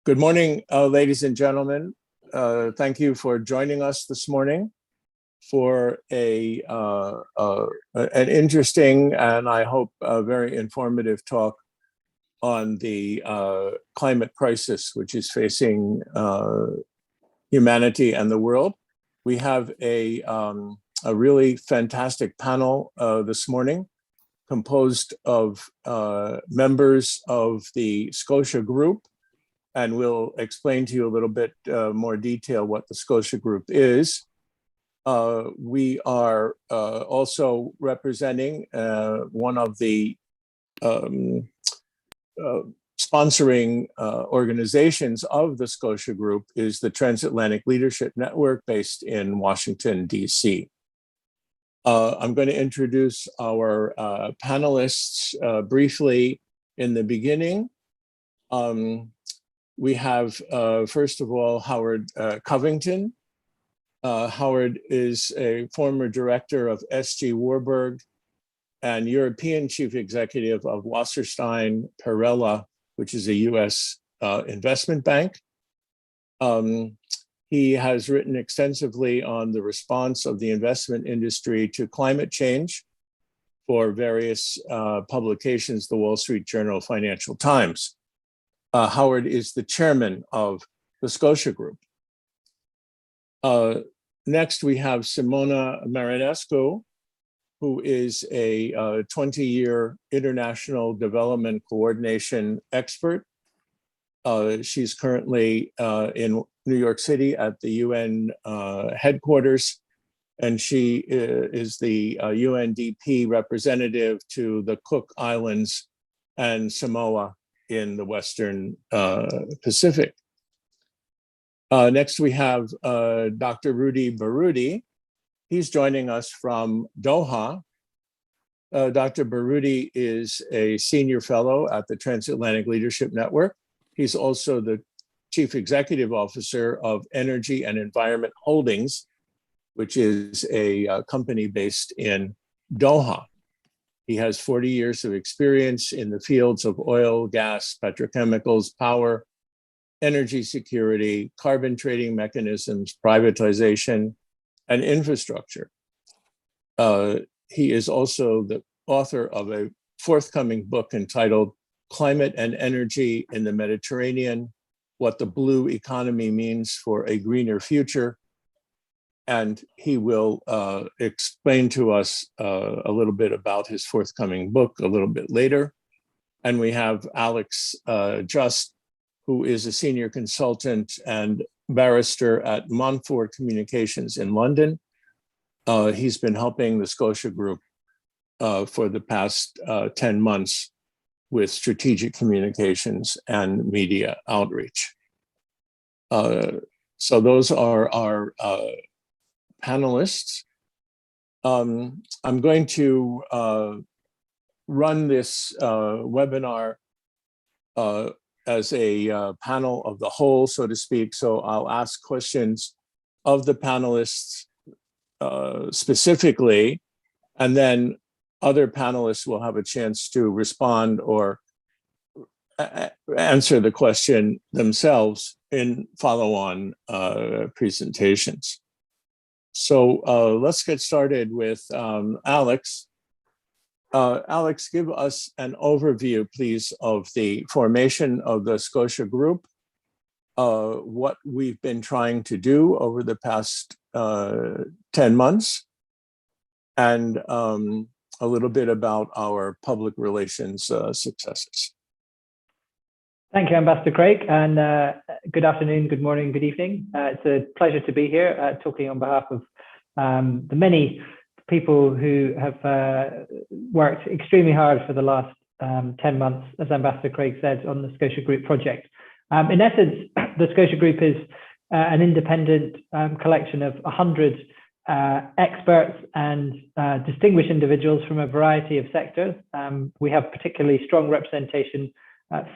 Good morning, ladies and gentlemen. Thank you for joining us this morning for an interesting and I hope a very informative talk on the climate crisis, which is facing humanity and the world. We have a really fantastic panel this morning, composed of members of the Scotia Group, and we'll explain to you a little bit more detail what the Scotia Group is. We are also representing one of the sponsoring organizations of the Scotia Group is the Transatlantic Leadership Network based in Washington, D.C. I'm going to introduce our panelists briefly in the beginning. We have, first of all, Howard Covington. Howard is a former director of S.G. Warburg and European chief executive of Wasserstein Perella, which is a U.S. investment bank. He has written extensively on the response of the investment industry to climate change for various publications, the Wall Street Journal, Financial Times. Howard is the chairman of the Scotia Group. Next, we have Simona Marinescu, who is a 20-year international development coordination expert. She's currently in New York City at the UN headquarters, and she is the UNDP representative to the Cook Islands and Samoa in the Western Pacific. Next, we have Dr. Rudy Baroudi. He's joining us from Doha. Dr. Baroudi is a senior fellow at the Transatlantic Leadership Network. He's also the chief executive officer of Energy and Environment Holdings, which is a company based in Doha. He has 40 years of experience in the fields of oil, gas, petrochemicals, power, energy security, carbon trading mechanisms, privatization, and infrastructure. He is also the author of a forthcoming book entitled Climate and Energy in the Mediterranean, What the Blue Economy Means for a Greener Future. And he will explain to us a little bit about his forthcoming book a little bit later. And we have Alex Just, who is a senior consultant and barrister at Montfort Communications in London. He's been helping the Scotia Group for the past 10 months with strategic communications and media outreach. So those are our panelists. I'm going to run this webinar as a panel of the whole, so to speak. So I'll ask questions of the panelists specifically, and then other panelists will have a chance to respond or answer the question themselves in follow-on presentations. So let's get started with Alex. Alex, give us an overview, please, of the formation of the Scotia Group, what we've been trying to do over the past 10 months, and a little bit about our public relations successes. Thank you, Ambassador Craig, and good afternoon, good morning, good evening. It's a pleasure to be here talking on behalf of the many people who have worked extremely hard for the last 10 months, as Ambassador Craig said, on the Scotia Group project. In essence, the Scotia Group is an independent collection of 100 experts and distinguished individuals from a variety of sectors. We have particularly strong representation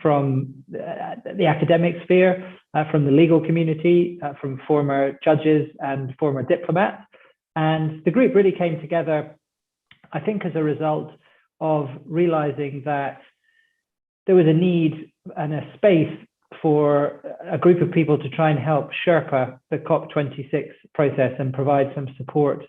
from the academic sphere, from the legal community, from former judges and former diplomats. And the group really came together, I think, as a result of realizing that there was a need and a space for a group of people to try and help Sherpa the COP26 process and provide some support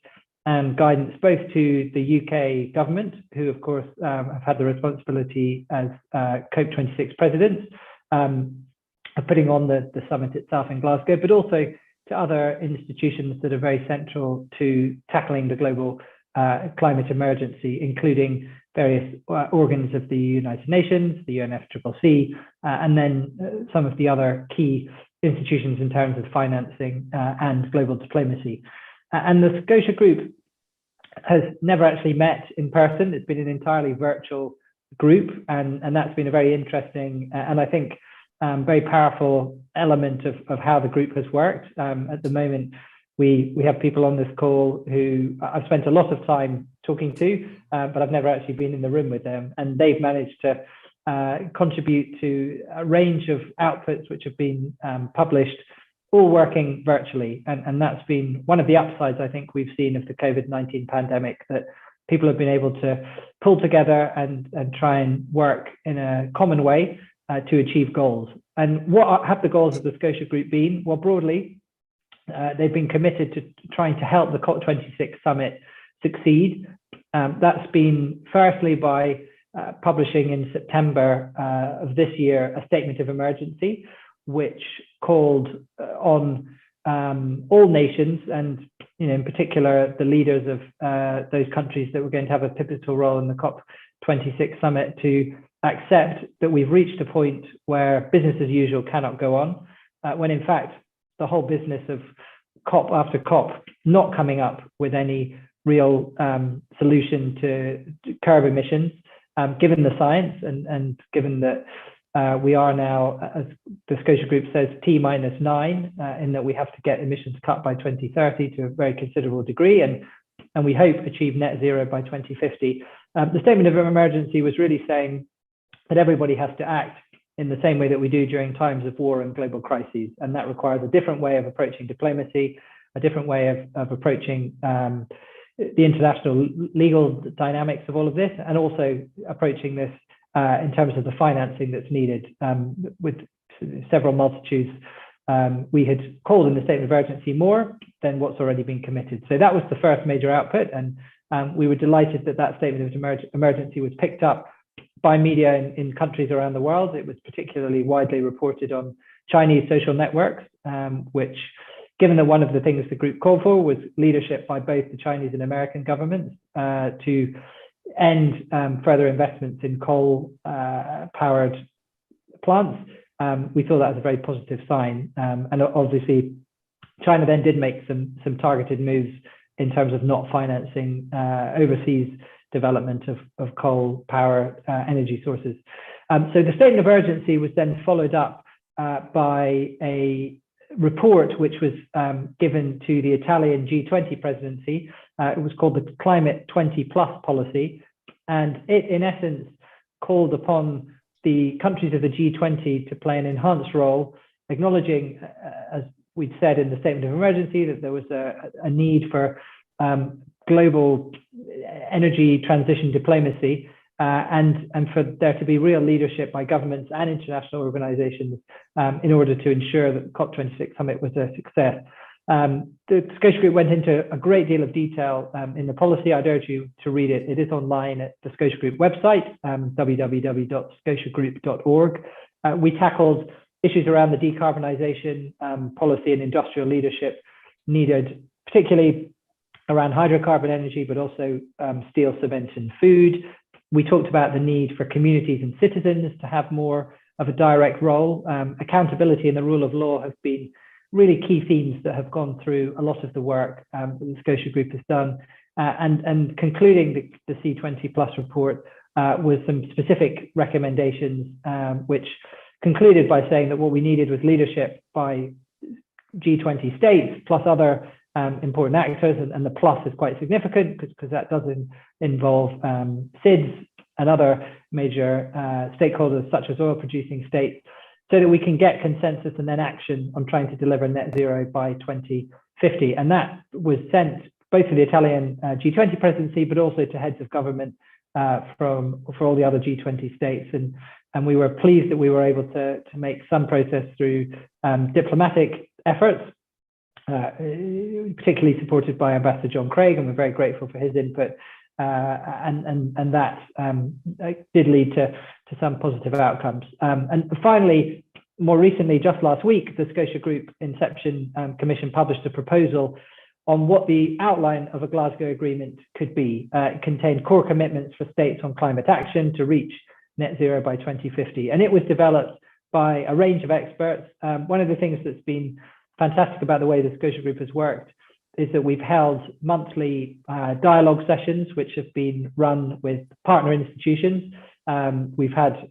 and guidance both to the UK government, who of course have had the responsibility as COP26 presidents of putting on the summit itself in Glasgow, but also to other institutions that are very central to tackling the global climate emergency, including various organs of the United Nations, the UNFCCC, and then some of the other key institutions in terms of financing and global diplomacy. And the Scotia Group has never actually met in person. It's been an entirely virtual group, and that's been a very interesting and I think very powerful element of how the group has worked. At the moment, we have people on this call who I've spent a lot of time talking to, but I've never actually been in the room with them, and they've managed to contribute to a range of outputs which have been published, all working virtually. And that's been one of the upsides I think we've seen of the COVID-19 pandemic, that people have been able to pull together and try and work in a common way to achieve goals. And what have the goals of the Scotia Group been? Well, broadly, they've been committed to trying to help the COP26 summit succeed. That's been firstly by publishing in September of this year a statement of emergency, which called on all nations, and in particular the leaders of those countries that were going to have a pivotal role in the COP26 summit, to accept that we've reached a point where business as usual cannot go on, when in fact the whole business of COP after COP not coming up with any real solution to curb emissions, given the science and given that we are now, as the Scotia Group says, T-9, in that we have to get emissions cut by 2030 to a very considerable degree, and we hope achieve net zero by 2050. The statement of emergency was really saying that everybody has to act in the same way that we do during times of war and global crises, and that requires a different way of approaching diplomacy, a different way of approaching the international legal dynamics of all of this, and also approaching this in terms of the financing that's needed, with several multitudes. We had called in the statement of urgency more than what's already been committed. So that was the first major output, and we were delighted that that statement of emergency was picked up by media in countries around the world. It was particularly widely reported on Chinese social networks, which, given that one of the things the group called for was leadership by both the Chinese and American governments to end further investments in coal-powered plants, we thought that was a very positive sign. And obviously, China then did make some targeted moves in terms of not financing overseas development of coal power energy sources. So the statement of urgency was then followed up by a report which was given to the Italian G20 presidency. It was called the Climate 20 Plus policy, and it in essence called upon the countries of the G20 to play an enhanced role, acknowledging, as we'd said in the statement of emergency, that there was a need for global energy transition diplomacy, and for there to be real leadership by governments and international organizations in order to ensure that the COP26 summit was a success. The Scotia Group went into a great deal of detail in the policy. I'd urge you to read it. It is online at the Scotia Group website, www.scotiagroup.org. We tackled issues around the decarbonization policy and industrial leadership needed, particularly around hydrocarbon energy, but also steel, cement, and food. We talked about the need for communities and citizens to have more of a direct role. Accountability and the rule of law have been really key themes that have gone through a lot of the work that the Scotia Group has done. And concluding the C20 Plus report with some specific recommendations, which concluded by saying that what we needed was leadership by G20 states plus other important actors, and the plus is quite significant because that does involve SIDS and other major stakeholders such as oil producing states, so that we can get consensus and then action on trying to deliver net zero by 2050. And that was sent both to the Italian G20 presidency, but also to heads of government for all the other G20 states. And we were pleased that we were able to make some progress through diplomatic efforts, particularly supported by Ambassador John Craig, and we're very grateful for his input. And that did lead to some positive outcomes. And finally, more recently, just last week, the Scotia Group Inception Commission published a proposal on what the outline of a Glasgow Agreement could be. It contained core commitments for states on climate action to reach net zero by 2050. And it was developed by a range of experts. One of the things that's been fantastic about the way the Scotia Group has worked is that we've held monthly dialogue sessions, which have been run with partner institutions. We've had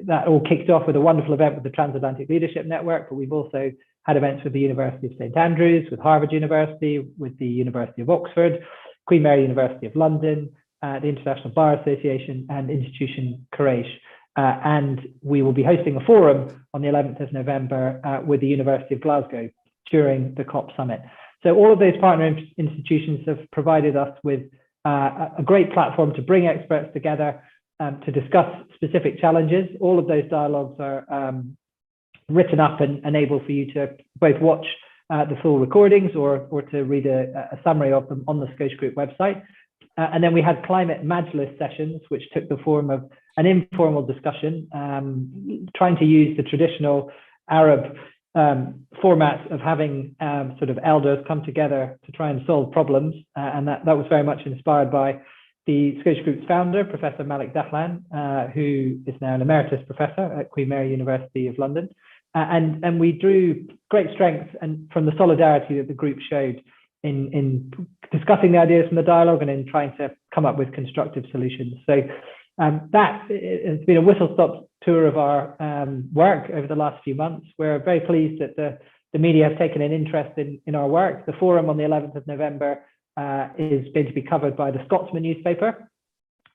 that all kicked off with a wonderful event with the Transatlantic Leadership Network, but we've also had events with the University of St Andrews, with Harvard University, with the University of Oxford, Queen Mary University of London, the International Bar Association, and Institution Quraysh. And we will be hosting a forum on the 11th of November with the University of Glasgow during the COP summit. So all of those partner institutions have provided us with a great platform to bring experts together to discuss specific challenges. All of those dialogues are written up and able for you to both watch the full recordings or to read a summary of them on the Scotia Group website. And then we had climate majlis sessions, which took the form of an informal discussion, trying to use the traditional Arab format of having sort of elders come together to try and solve problems. And that was very much inspired by the Scotia Group's founder, Professor Malik Dahlan, who is now an emeritus professor at Queen Mary University of London. And we drew great strength from the solidarity that the group showed in discussing the ideas from the dialogue and in trying to come up with constructive solutions. So that has been a whistle-stop tour of our work over the last few months. We're very pleased that the media have taken an interest in our work. The forum on the 11th of November is going to be covered by the Scotsman newspaper,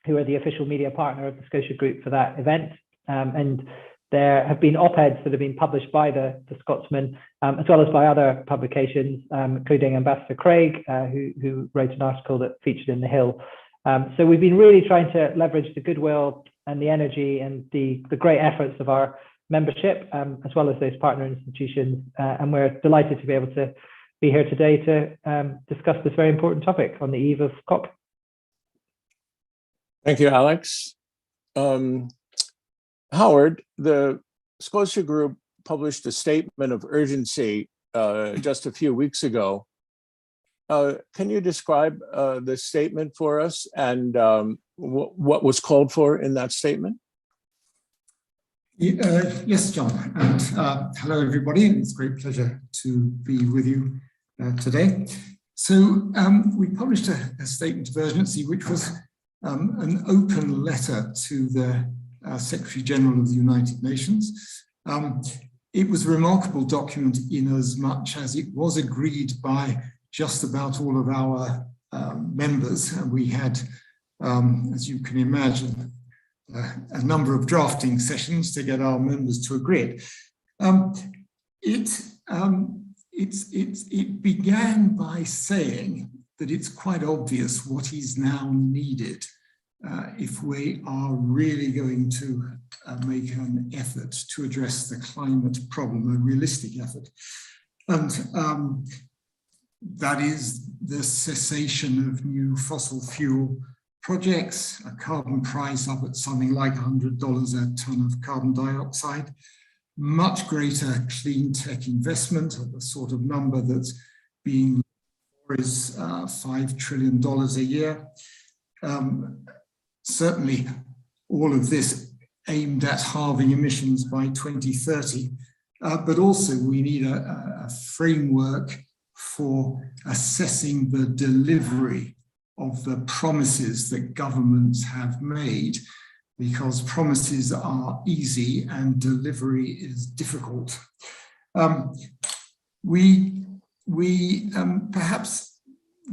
who are the official media partner of the Scotia Group for that event. And there have been op-eds that have been published by the Scotsman, as well as by other publications, including Ambassador Craig, who wrote an article that featured in The Hill. So we've been really trying to leverage the goodwill and the energy and the great efforts of our membership, as well as those partner institutions. And we're delighted to be able to be here today to discuss this very important topic on the eve of COP. Thank you, Alex. Howard, the Scotia Group published a statement of urgency just a few weeks ago. Can you describe the statement for us and what was called for in that statement? Yes, John, and hello everybody. It's a great pleasure to be with you today. So we published a statement of urgency, which was an open letter to the Secretary General of the United Nations. It was a remarkable document in as much as it was agreed by just about all of our members. And we had, as you can imagine, a number of drafting sessions to get our members to agree. It began by saying that it's quite obvious what is now needed if we are really going to make an effort to address the climate problem, a realistic effort. And that is the cessation of new fossil fuel projects, a carbon price up at something like $100 a ton of carbon dioxide, much greater clean tech investment of the sort of number that's being is $5 trillion a year. Certainly all of this aimed at halving emissions by 2030, but also we need a framework for assessing the delivery of the promises that governments have made, because promises are easy and delivery is difficult. We perhaps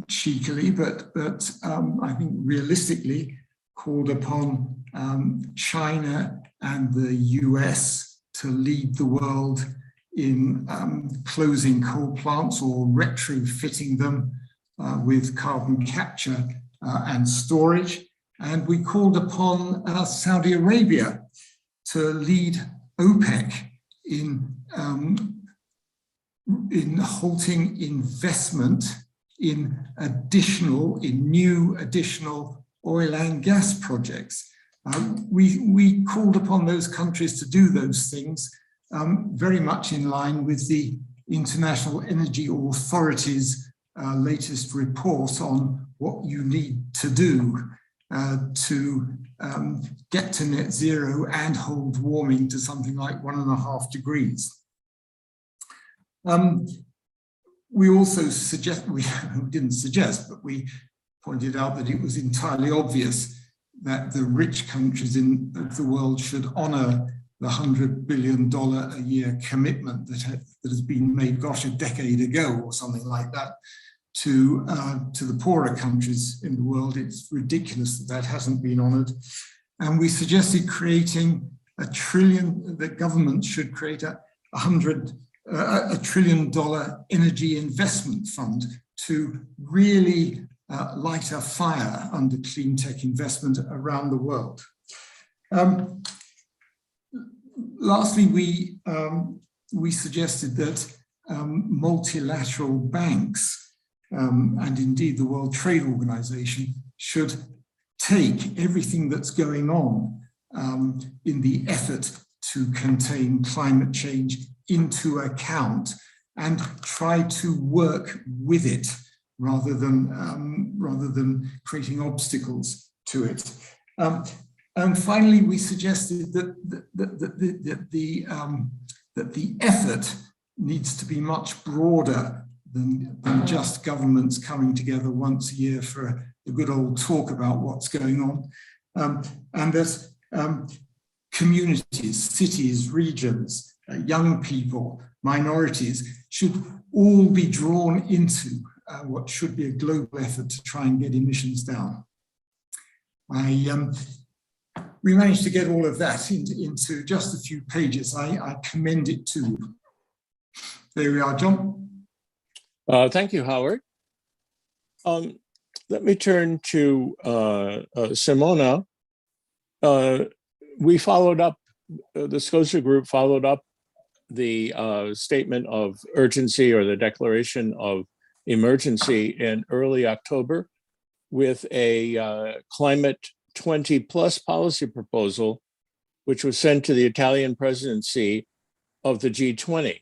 cheekily, but I think realistically, called upon China and the US to lead the world in closing coal plants or retrofitting them with carbon capture and storage. And we called upon Saudi Arabia to lead OPEC in halting investment in new additional oil and gas projects. We called upon those countries to do those things, very much in line with the International Energy Authority's latest report on what you need to do to get to net zero and hold warming to something like 1.5 degrees. We also we didn't suggest, but we pointed out that it was entirely obvious that the rich countries of the world should honor the $100 billion a year commitment that has been made, gosh, a decade ago or something like that, to the poorer countries in the world. It's ridiculous that hasn't been honored. And we suggested creating that governments should create a $1 trillion energy investment fund to really light a fire under clean tech investment around the world. Lastly, we suggested that multilateral banks and indeed the World Trade Organization should take everything that's going on in the effort to contain climate change into account and try to work with it rather than creating obstacles to it. And finally, we suggested that the effort needs to be much broader than just governments coming together once a year for a good old talk about what's going on, and that communities, cities, regions, young people, minorities should all be drawn into what should be a global effort to try and get emissions down. We managed to get all of that into just a few pages. I commend it to you. There we are, John. Thank you, Howard. Let me turn to Simona. We followed up, the Scotia Group followed up the statement of urgency or the declaration of emergency in early October with a climate 20 plus policy proposal, which was sent to the Italian presidency of the G20.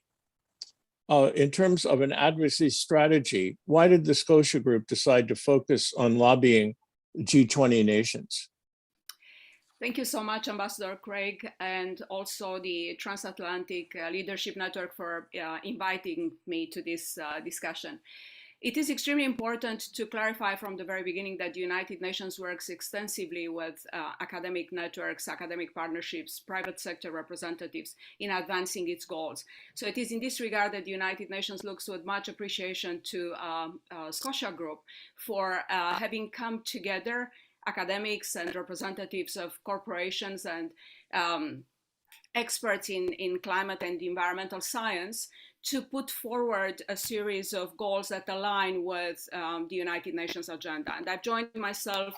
In terms of an advocacy strategy, why did the Scotia Group decide to focus on lobbying G20 nations? Thank you so much, Ambassador Craig, and also the Transatlantic Leadership Network for inviting me to this discussion. It is extremely important to clarify from the very beginning that the United Nations works extensively with academic networks, academic partnerships, private sector representatives in advancing its goals. So it is in this regard that the United Nations looks with much appreciation to Scotia Group for having come together, academics and representatives of corporations and experts in climate and environmental science to put forward a series of goals that align with the United Nations agenda. And I've joined myself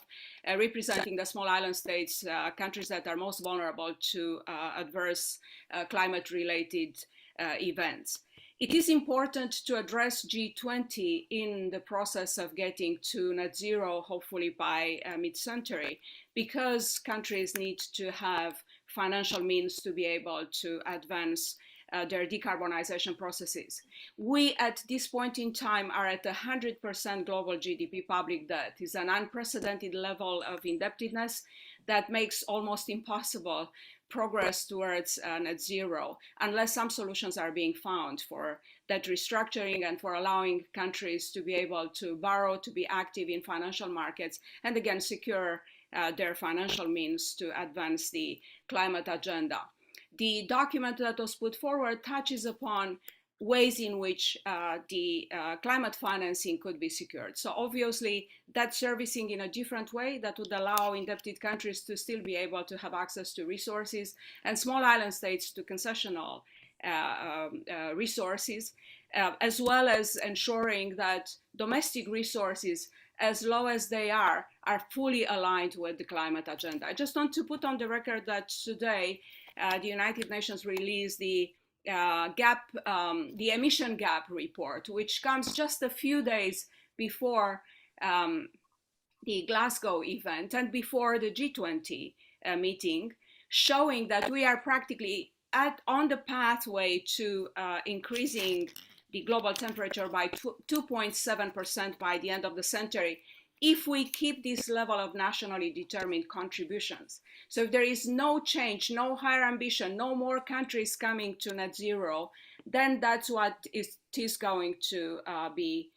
representing the small island states, countries that are most vulnerable to adverse climate-related events. It is important to address G20 in the process of getting to net zero, hopefully by mid-century, because countries need to have financial means to be able to advance their decarbonization processes. We, at this point in time, are at 100% global GDP public debt. It's an unprecedented level of indebtedness that makes almost impossible progress towards net zero unless some solutions are being found for debt restructuring and for allowing countries to be able to borrow, to be active in financial markets, and again, secure their financial means to advance the climate agenda. The document that was put forward touches upon ways in which the climate financing could be secured. So obviously, debt servicing in a different way that would allow indebted countries to still be able to have access to resources and small island states to concessional resources, as well as ensuring that domestic resources as low as they are fully aligned with the climate agenda. I just want to put on the record that today the United Nations released the emission gap report, which comes just a few days before the Glasgow event and before the G20 meeting, showing that we are practically on the pathway to increasing the global temperature by 2.7% by the end of the century, if we keep this level of nationally determined contributions. So if there is no change, no higher ambition, no more countries coming to net zero, then that's what is going to be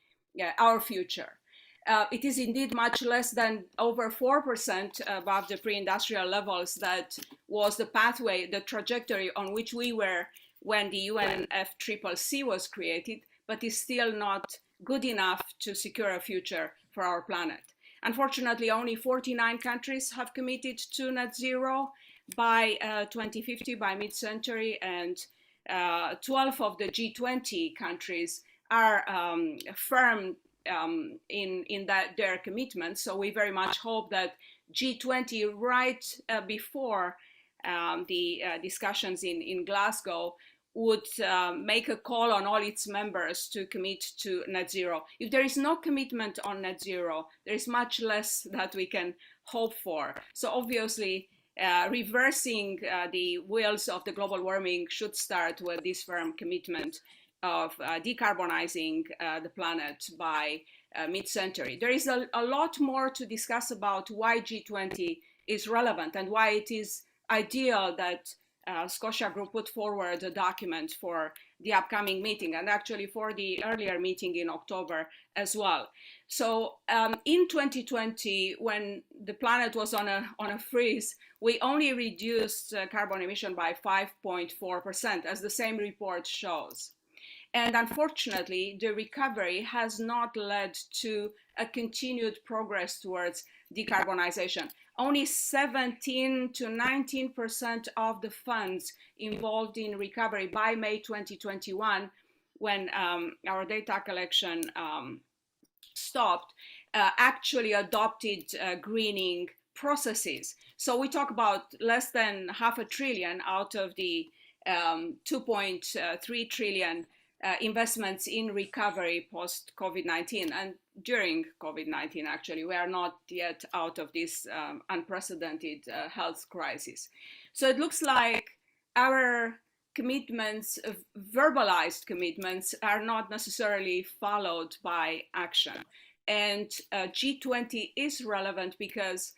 our future. It is indeed much less than over 4% above the pre-industrial levels that was the pathway, the trajectory on which we were when the UNFCCC was created, but is still not good enough to secure a future for our planet. Unfortunately, only 49 countries have committed to net zero by 2050, by mid-century, and 12 of the G20 countries are firm in their commitment. So we very much hope that G20, right before the discussions in Glasgow, would make a call on all its members to commit to net zero. If there is no commitment on net zero, there is much less that we can hope for. So obviously, reversing the wheels of the global warming should start with this firm commitment of decarbonizing the planet by mid-century. There is a lot more to discuss about why G20 is relevant and why it is ideal that Scotia Group put forward a document for the upcoming meeting, and actually for the earlier meeting in October as well. So in 2020, when the planet was on a freeze, we only reduced carbon emission by 5.4%, as the same report shows. And unfortunately, the recovery has not led to a continued progress towards decarbonization. Only 17 to 19% of the funds involved in recovery by May 2021, when our data collection stopped, actually adopted greening processes. So we talk about less than $500 billion out of the 2.3 trillion investments in recovery post-COVID-19 and during COVID-19, actually. We are not yet out of this unprecedented health crisis. So it looks like our commitments, verbalized commitments, are not necessarily followed by action. And G20 is relevant because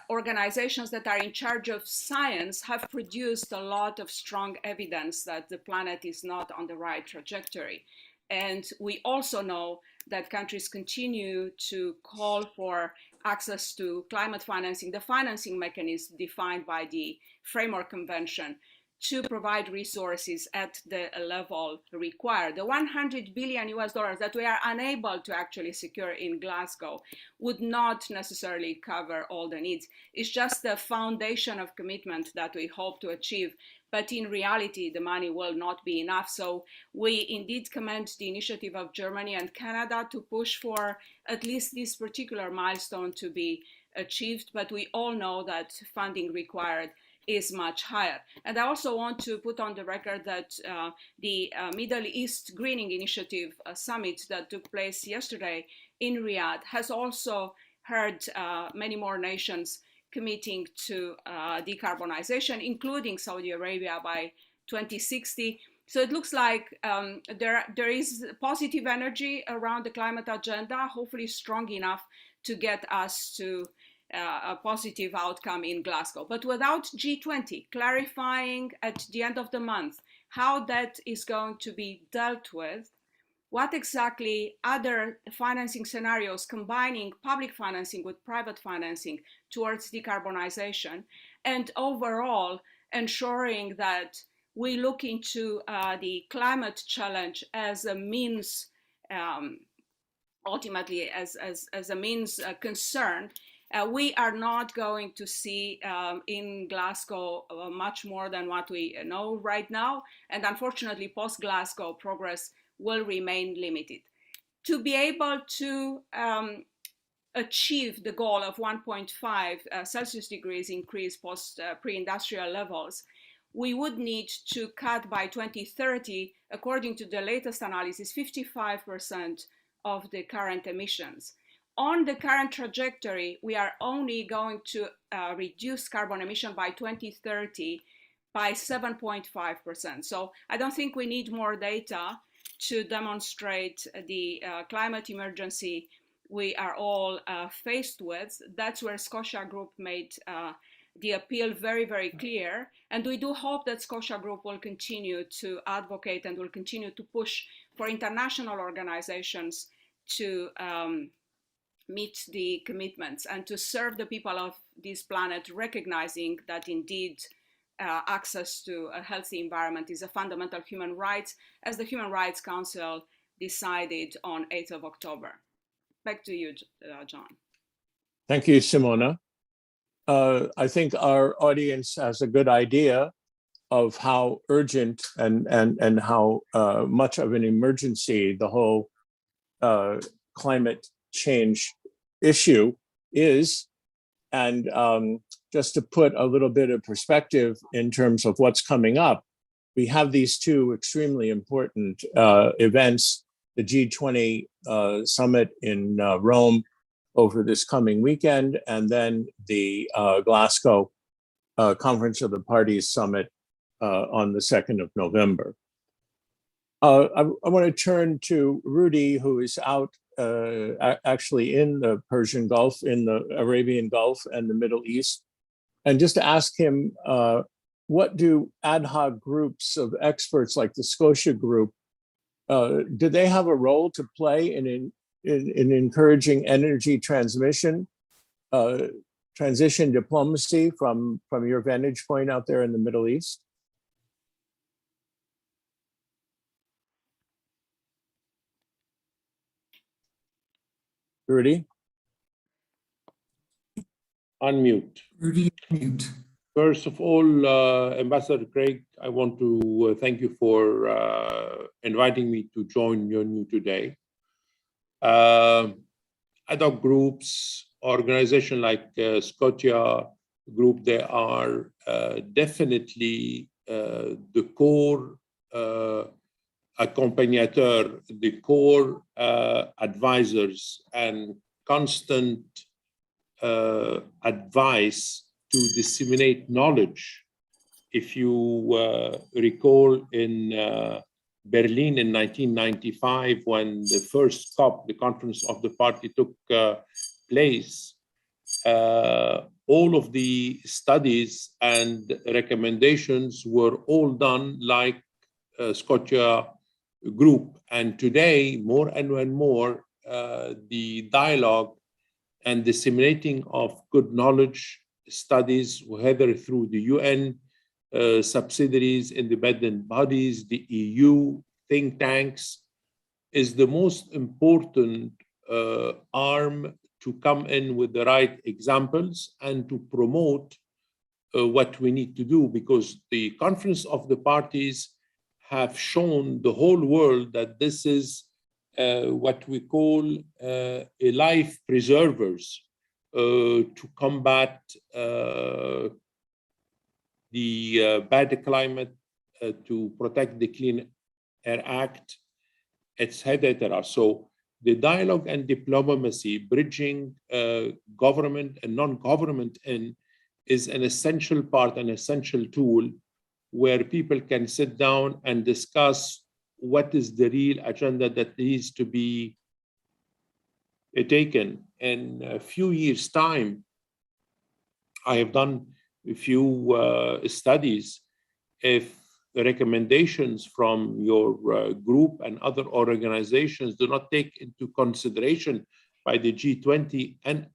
organizations that are in charge of science have produced a lot of strong evidence that the planet is not on the right trajectory. And we also know that countries continue to call for access to climate financing, the financing mechanism defined by the Framework Convention, to provide resources at the level required. The $100 billion that we are unable to actually secure in Glasgow would not necessarily cover all the needs. It's just the foundation of commitment that we hope to achieve. But in reality, the money will not be enough. So we indeed commend the initiative of Germany and Canada to push for at least this particular milestone to be achieved. But we all know that funding required is much higher. And I also want to put on the record that the Middle East Greening Initiative summit that took place yesterday in Riyadh has also heard many more nations committing to decarbonization, including Saudi Arabia by 2060. So it looks like there is positive energy around the climate agenda, hopefully strong enough to get us to a positive outcome in Glasgow. But without G20 clarifying at the end of the month how that is going to be dealt with, what exactly other financing scenarios combining public financing with private financing towards decarbonization, and overall ensuring that we look into the climate challenge as a means, ultimately as a means concern, we are not going to see in Glasgow much more than what we know right now. And unfortunately, post-Glasgow progress will remain limited. To be able to achieve the goal of 1.5 Celsius degrees increase post pre-industrial levels, we would need to cut by 2030, according to the latest analysis, 55% of the current emissions. On the current trajectory, we are only going to reduce carbon emission by 2030 by 7.5%. So I don't think we need more data to demonstrate the climate emergency we are all faced with. That's where Scotia Group made the appeal very, very clear. And we do hope that Scotia Group will continue to advocate and will continue to push for international organizations to meet the commitments and to serve the people of this planet, recognizing that indeed access to a healthy environment is a fundamental human right, as the Human Rights Council decided on 8th of October. Back to you, John. Thank you, Simona. I think our audience has a good idea of how urgent and how much of an emergency the whole climate change issue is. And just to put a little bit of perspective in terms of what's coming up, we have these two extremely important events, the G20 summit in Rome over this coming weekend, and then the Glasgow Conference of the Parties Summit on the 2nd of November. I want to turn to Rudy, who is out actually in the Persian Gulf, in the Arabian Gulf and the Middle East, and just to ask him, what do ad hoc groups of experts like the Scotia Group, do they have a role to play in encouraging energy transmission, transition diplomacy from your vantage point out there in the Middle East? Rudy? Unmute. Rudy, mute. First of all, Ambassador Craig, I want to thank you for inviting me to join you today. Ad hoc groups, organizations like Scotia Group, they are definitely the core accompagnateur, the core advisors and constant advice to disseminate knowledge. If you recall in Berlin in 1995, when the first COP, the Conference of the Party, took place, all of the studies and recommendations were all done like Scotia Group. And today, more and more, the dialogue and disseminating of good knowledge studies, whether through the UN subsidiaries, independent bodies, the EU, think tanks, is the most important arm to come in with the right examples and to promote what we need to do, because the Conference of the Parties have shown the whole world that this is what we call a life preservers to combat the bad climate, to protect the Clean Air Act, etc. So the dialogue and diplomacy, bridging government and non-government is an essential part, an essential tool where people can sit down and discuss what is the real agenda that needs to be taken. In a few years' time, I have done a few studies. If the recommendations from your group and other organizations do not take into consideration by the G20 and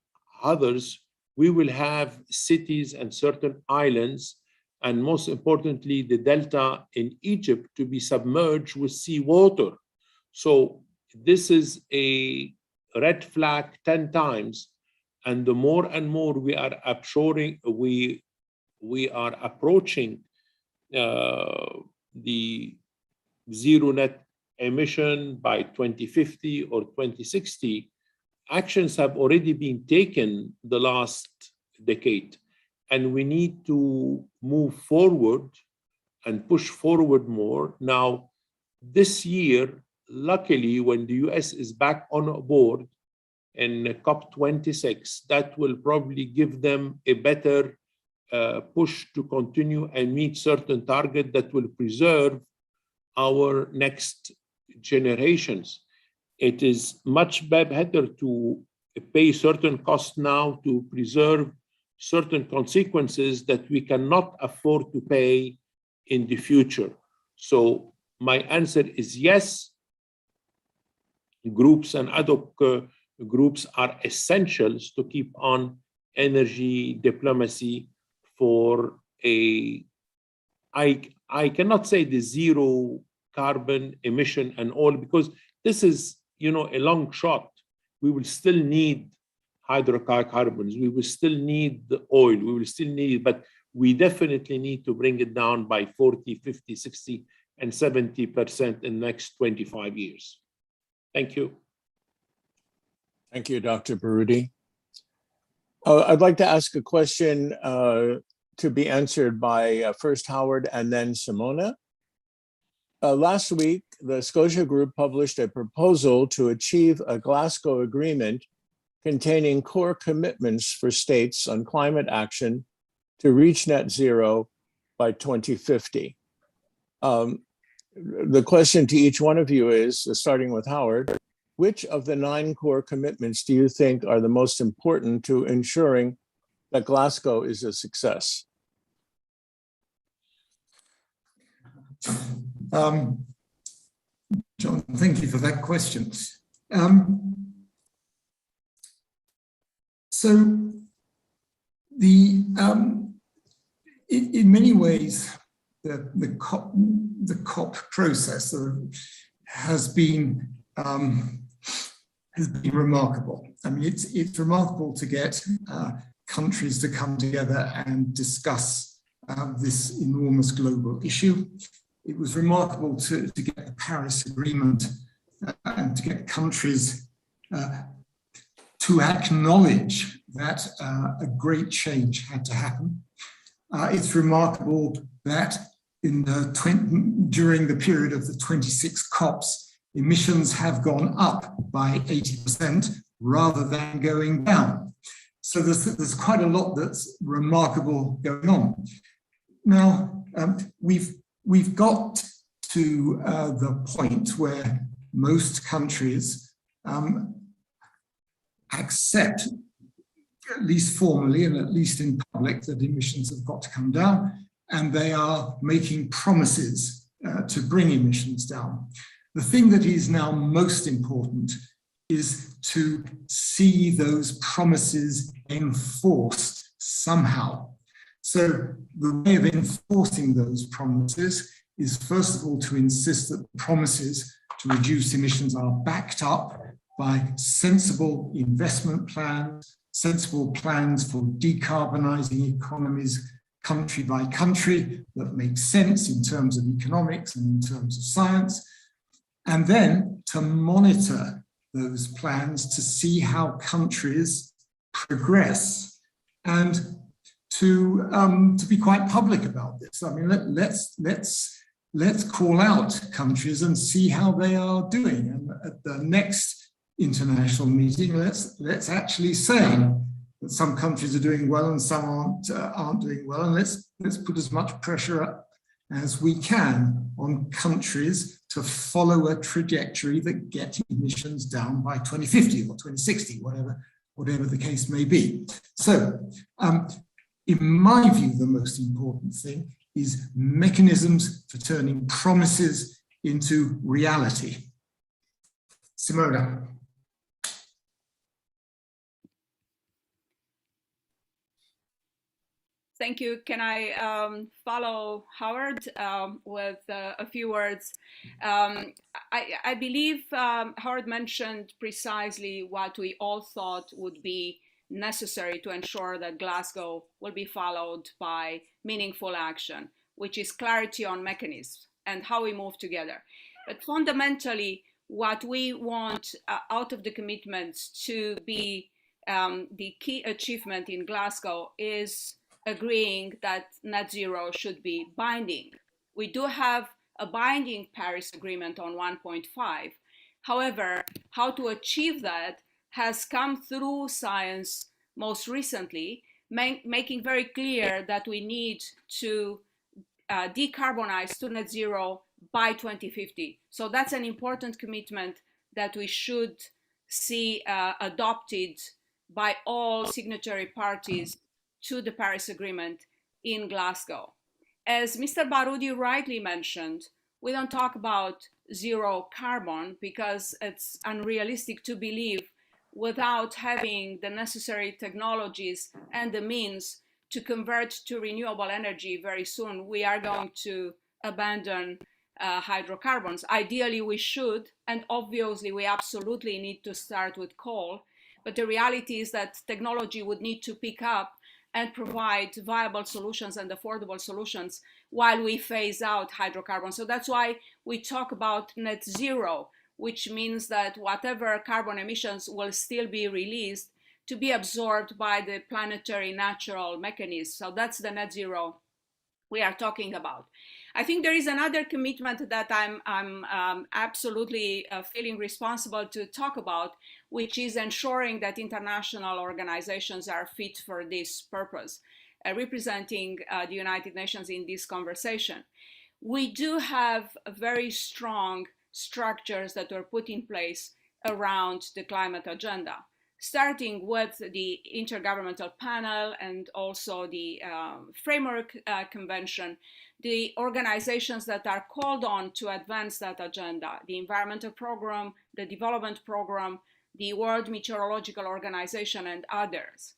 others, we will have cities and certain islands, and most importantly, the delta in Egypt, to be submerged with seawater. So this is a red flag 10 times. And the more and more we are offshoring, we are approaching the zero net emission by 2050 or 2060, actions have already been taken the last decade, and we need to move forward and push forward more. Now, this year, luckily, when the US is back on board in COP26, that will probably give them a better push to continue and meet certain targets that will preserve our next generations. It is much better to pay certain costs now to preserve certain consequences that we cannot afford to pay in the future. So my answer is yes. Groups and ad hoc groups are essentials to keep on energy diplomacy for I cannot say the zero carbon emission and all, because this is, a long shot. We will still need hydrocarbons. We will still need the oil. We will still need, but we definitely need to bring it down by 40, 50, 60, and 70% in the next 25 years. Thank you. Thank you, Dr. Baroudi. I'd like to ask a question to be answered by first Howard and then Simona. Last week, the Scotia Group published a proposal to achieve a Glasgow agreement containing core commitments for states on climate action to reach net zero by 2050. The question to each one of you is, starting with Howard, which of the 9 core commitments do you think are the most important to ensuring that Glasgow is a success? John, thank you for that question. In many ways, the COP process has been remarkable. I mean, it's remarkable to get countries to come together and discuss this enormous global issue. It was remarkable to get the Paris Agreement and to get countries to acknowledge that a great change had to happen. It's remarkable that during the period of the 26 COPs, emissions have gone up by 80% rather than going down. So there's quite a lot that's remarkable going on. Now, we've got to the point where most countries accept, at least formally and at least in public, that emissions have got to come down, and they are making promises to bring emissions down. The thing that is now most important is to see those promises enforced somehow. So the way of enforcing those promises is, first of all, to insist that the promises to reduce emissions are backed up by sensible investment plans, sensible plans for decarbonizing economies country by country that make sense in terms of economics and in terms of science, and then to monitor those plans to see how countries progress, and to be quite public about this. I mean, let's call out countries and see how they are doing. And at the next international meeting, let's actually say that some countries are doing well and some aren't doing well, and let's put as much pressure as we can on countries to follow a trajectory that gets emissions down by 2050 or 2060, whatever the case may be. So, in my view, the most important thing is mechanisms for turning promises into reality. Simona. Thank you. Can I follow Howard with a few words? I believe Howard mentioned precisely what we all thought would be necessary to ensure that Glasgow will be followed by meaningful action, which is clarity on mechanisms and how we move together. But fundamentally, what we want out of the commitments to be the key achievement in Glasgow is agreeing that net zero should be binding. We do have a binding Paris Agreement on 1.5. However, how to achieve that has come through science most recently, making very clear that we need to decarbonize to net zero by 2050. So that's an important commitment that we should see adopted by all signatory parties to the Paris Agreement in Glasgow. As Mr. Baroudi rightly mentioned, we don't talk about zero carbon because it's unrealistic to believe without having the necessary technologies and the means to convert to renewable energy very soon, we are going to abandon hydrocarbons. Ideally, we should, and obviously we absolutely need to start with coal. But the reality is that technology would need to pick up and provide viable solutions and affordable solutions while we phase out hydrocarbons. So that's why we talk about net zero, which means that whatever carbon emissions will still be released to be absorbed by the planetary natural mechanism. So that's the net zero we are talking about. I think there is another commitment that I'm absolutely feeling responsible to talk about, which is ensuring that international organizations are fit for this purpose, representing the United Nations in this conversation. We do have very strong structures that were put in place around the climate agenda, starting with the Intergovernmental Panel and also the Framework Convention, the organizations that are called on to advance that agenda, the Environmental Program, the Development Program, the World Meteorological Organization, and others.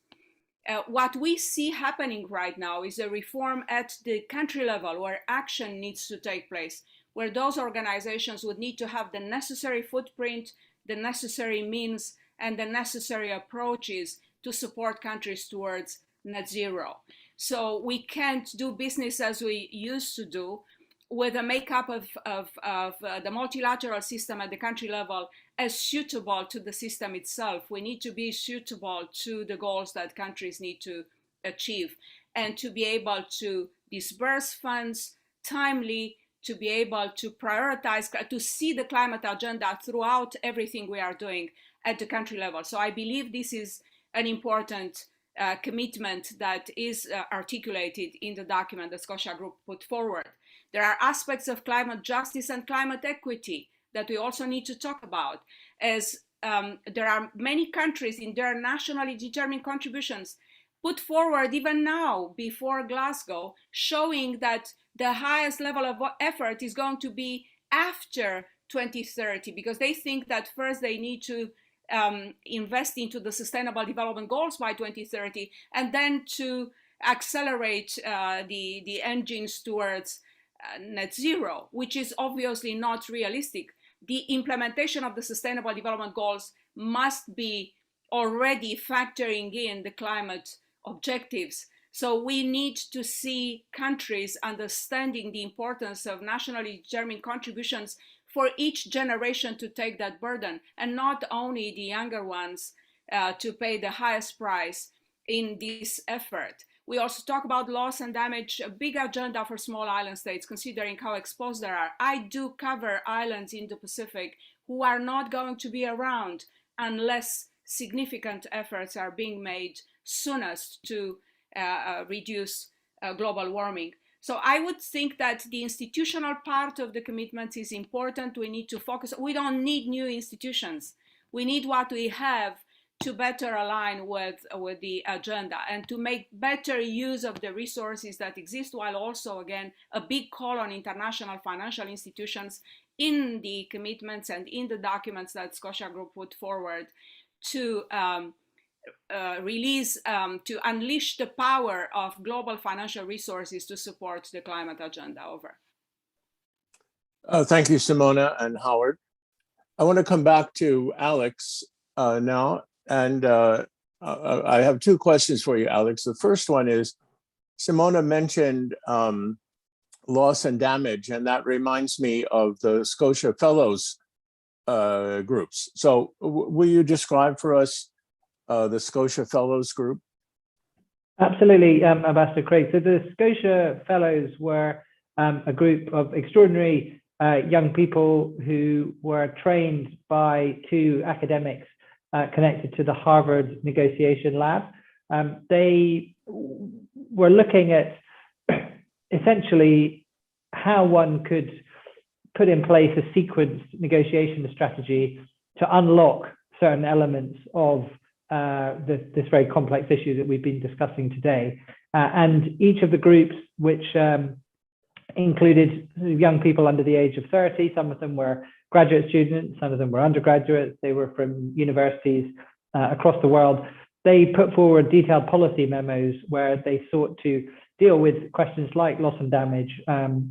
What we see happening right now is a reform at the country level where action needs to take place, where those organizations would need to have the necessary footprint, the necessary means, and the necessary approaches to support countries towards net zero. So we can't do business as we used to do with a makeup of the multilateral system at the country level as suitable to the system itself. We need to be suitable to the goals that countries need to achieve and to be able to disburse funds timely, to be able to prioritize, to see the climate agenda throughout everything we are doing at the country level. So I believe this is an important commitment that is articulated in the document that Scotia Group put forward. There are aspects of climate justice and climate equity that we also need to talk about, as there are many countries in their nationally determined contributions put forward even now before Glasgow, showing that the highest level of effort is going to be after 2030, because they think that first they need to invest into the Sustainable Development Goals by 2030, and then to accelerate the engines towards net zero, which is obviously not realistic. The implementation of the Sustainable Development Goals must be already factoring in the climate objectives. So we need to see countries understanding the importance of nationally determined contributions for each generation to take that burden, and not only the younger ones to pay the highest price in this effort. We also talk about loss and damage, a big agenda for small island states, considering how exposed they are. I do cover islands in the Pacific who are not going to be around unless significant efforts are being made soonest to reduce global warming. So I would think that the institutional part of the commitments is important. We need to focus. We don't need new institutions. We need what we have to better align with the agenda and to make better use of the resources that exist, while also, again, a big call on international financial institutions in the commitments and in the documents that Scotia Group put forward to to unleash the power of global financial resources to support the climate agenda. Over. Thank you, Simona and Howard. I want to come back to Alex now, and I have two questions for you, Alex. The first one is, Simona mentioned loss and damage, and that reminds me of the Scotia Fellows groups. So will you describe for us the Scotia Fellows Group? Absolutely, Ambassador Craig. So the Scotia Fellows were a group of extraordinary young people who were trained by two academics connected to the Harvard Negotiation Lab. They were looking at essentially how one could put in place a sequenced negotiation strategy to unlock certain elements of this very complex issue that we've been discussing today. And each of the groups, which included young people under the age of 30, some of them were graduate students, some of them were undergraduates, they were from universities across the world. They put forward detailed policy memos where they sought to deal with questions like loss and damage,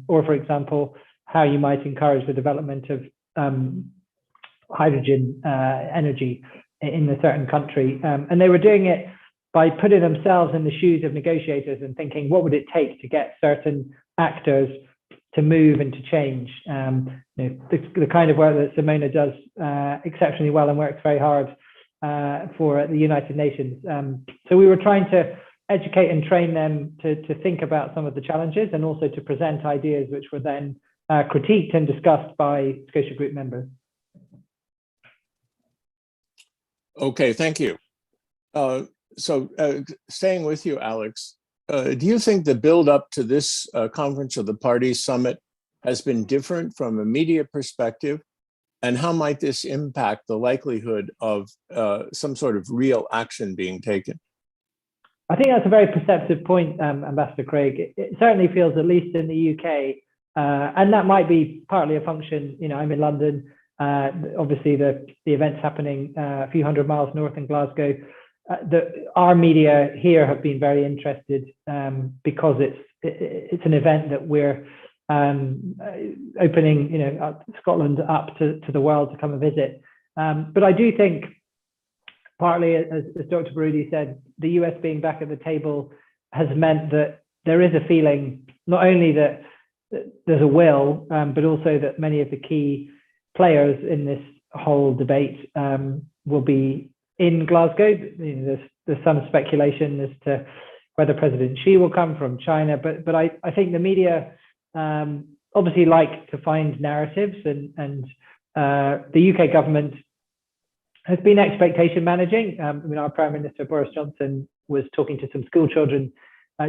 or for example, how you might encourage the development of hydrogen energy in a certain country. And they were doing it by putting themselves in the shoes of negotiators and thinking, what would it take to get certain actors to move and to change? The kind of work that Simona does exceptionally well and works very hard for the United Nations. So we were trying to educate and train them to think about some of the challenges and also to present ideas which were then critiqued and discussed by Scotia Group members. Okay, thank you. So staying with you, Alex, do you think the build up to this Conference of the Parties Summit has been different from a media perspective? And how might this impact the likelihood of some sort of real action being taken? I think that's a very perceptive point, Ambassador Craig. It certainly feels, at least in the UK, and that might be partly a function, I'm in London, obviously the event's happening a few hundred miles north in Glasgow. Our media here have been very interested because it's an event that we're opening, Scotland up to the world to come and visit. But I do think, partly, as Dr. Baroudi said, the US being back at the table has meant that there is a feeling not only that there's a will, but also that many of the key players in this whole debate will be in Glasgow. There's some speculation as to whether President Xi will come from China, but I think the media obviously like to find narratives, and the UK government has been expectation managing. Our Prime Minister Boris Johnson was talking to some school children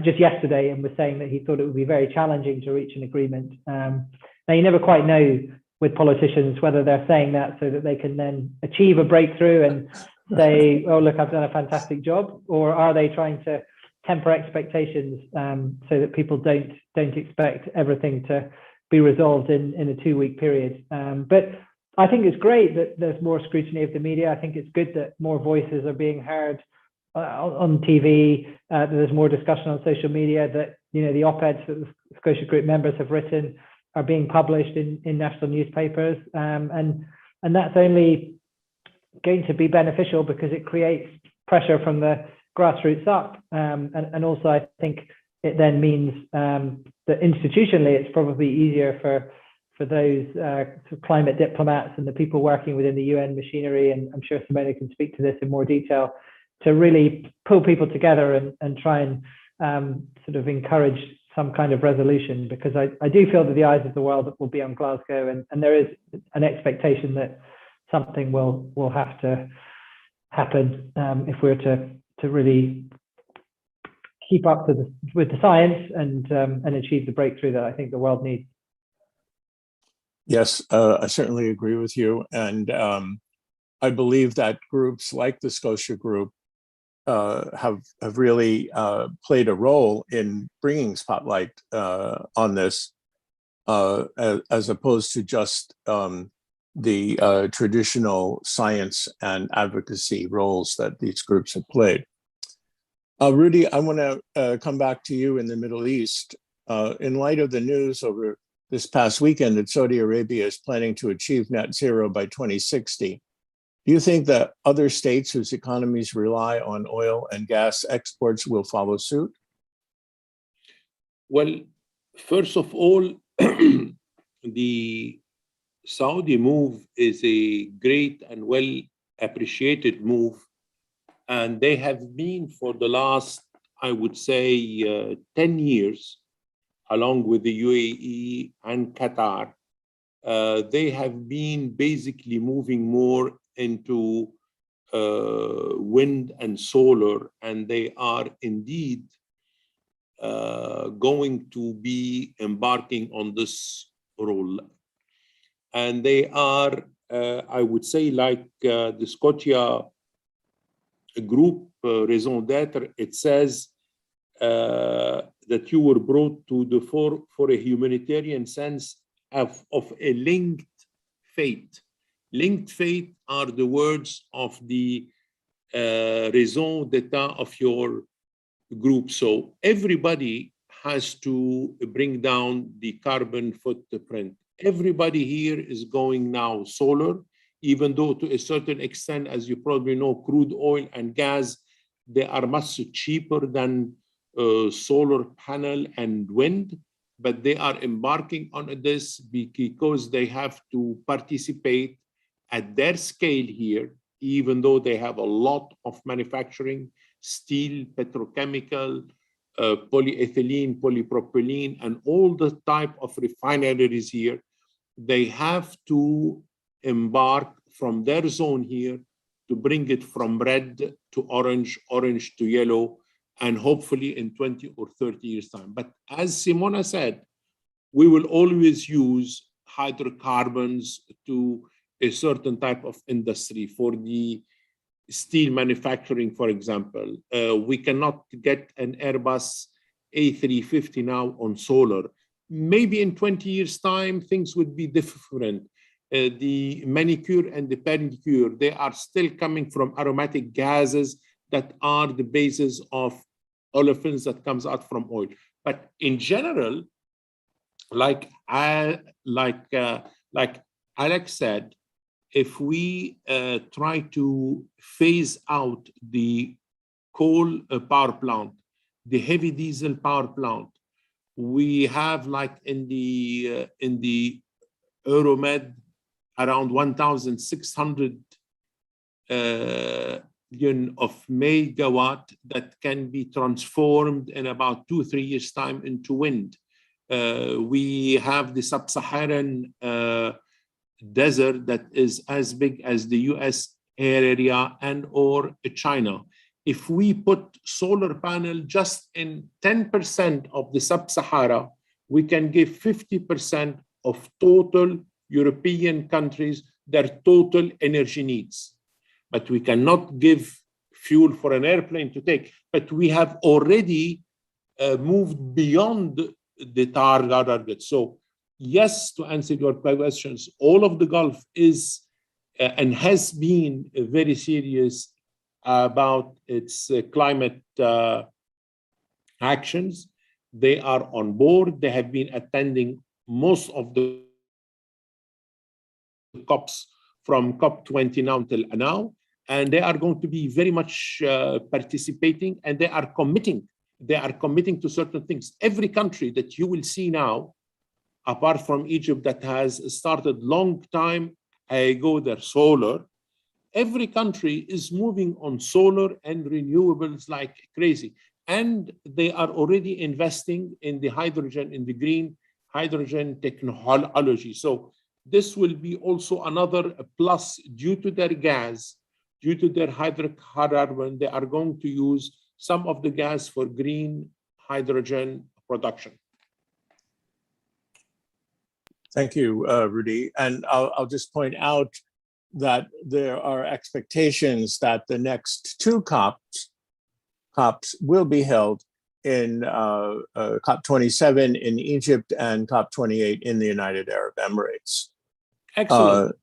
just yesterday and was saying that he thought it would be very challenging to reach an agreement. Now, you never quite know with politicians whether they're saying that so that they can then achieve a breakthrough and say, oh, look, I've done a fantastic job, or are they trying to temper expectations so that people don't expect everything to be resolved in a 2-week period. But I think it's great that there's more scrutiny of the media. I think it's good that more voices are being heard on TV, that there's more discussion on social media, that the op-eds that the Scotia Group members have written are being published in national newspapers, and that's only going to be beneficial because it creates pressure from the grassroots up, and also I think it then means that institutionally it's probably easier for those climate diplomats and the people working within the UN machinery, and I'm sure Simona can speak to this in more detail, to really pull people together and try and sort of encourage some kind of resolution, because I do feel that the eyes of the world will be on Glasgow, and there is an expectation that something will have to happen if we're to really keep up with the science and achieve the breakthrough that I think the world needs. Yes, I certainly agree with you. And I believe that groups like the Scotia Group have really played a role in bringing spotlight on this, as opposed to just the traditional science and advocacy roles that these groups have played. Rudy, I want to come back to you in the Middle East. In light of the news over this past weekend that Saudi Arabia is planning to achieve net zero by 2060, do you think that other states whose economies rely on oil and gas exports will follow suit? Well, first of all, the Saudi move is a great and well appreciated move, and they have been for the last, I would say, 10 years, along with the UAE and Qatar. They have been basically moving more into wind and solar, and they are indeed going to be embarking on this role. And they are, I would say, like the Scotia Group raison d'etre, it says that you were brought to the fore for a humanitarian sense of a linked fate. Linked fate are the words of the raison d'etre of your group. So everybody has to bring down the carbon footprint. Everybody here is going now solar, even though to a certain extent, as you probably know, crude oil and gas, they are much cheaper than solar panel and wind, but they are embarking on this because they have to participate at their scale here, even though they have a lot of manufacturing, steel, petrochemical, polyethylene, polypropylene, and all the type of refineries here. They have to embark from their zone here to bring it from red to orange, orange to yellow, and hopefully in 20 or 30 years' time. But as Simona said, we will always use hydrocarbons to a certain type of industry. For the steel manufacturing, for example, we cannot get an Airbus A350 now on solar. Maybe in 20 years' time, things would be different. The manicure and the pedicure, they are still coming from aromatic gases that are the basis of olefins that comes out from oil. But in general, like Alex said, if we try to phase out the coal power plant, the heavy diesel power plant, we have like in the Euromed around 1,600 of megawatt that can be transformed in about 2-3 years' time into wind. We have the sub-Saharan desert that is as big as the US area and or China. If we put solar panel just in 10% of the sub-Sahara, we can give 50% of total European countries their total energy needs. But we cannot give fuel for an airplane to take. But we have already moved beyond the target. So yes, to answer your questions, all of the Gulf is and has been very serious about its climate actions. They are on board. They have been attending most of the COPs from COP20 now till now, and they are going to be very much participating, and they are committing. They are committing to certain things. Every country that you will see now, apart from Egypt that has started long time ago their solar, every country is moving on solar and renewables like crazy. And they are already investing in the hydrogen, in the green hydrogen technology. So this will be also another plus due to their gas, due to their hydrocarbon, they are going to use some of the gas for green hydrogen production. Thank you, Rudy. And I'll just point out that there are expectations that the next two COPs will be held in COP27 in Egypt and COP28 in the United Arab Emirates. Excellent.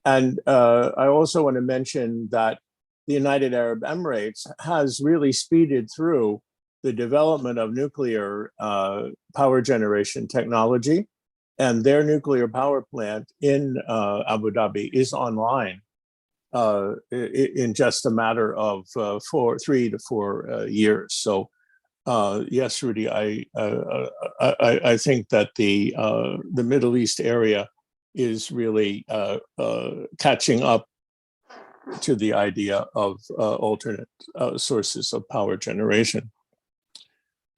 And I also want to mention that the United Arab Emirates has really speeded through the development of nuclear power generation technology, and their nuclear power plant in Abu Dhabi is online in just a matter of 3 to 4 years. So yes, Rudy, I think that the Middle East area is really catching up to the idea of alternate sources of power generation.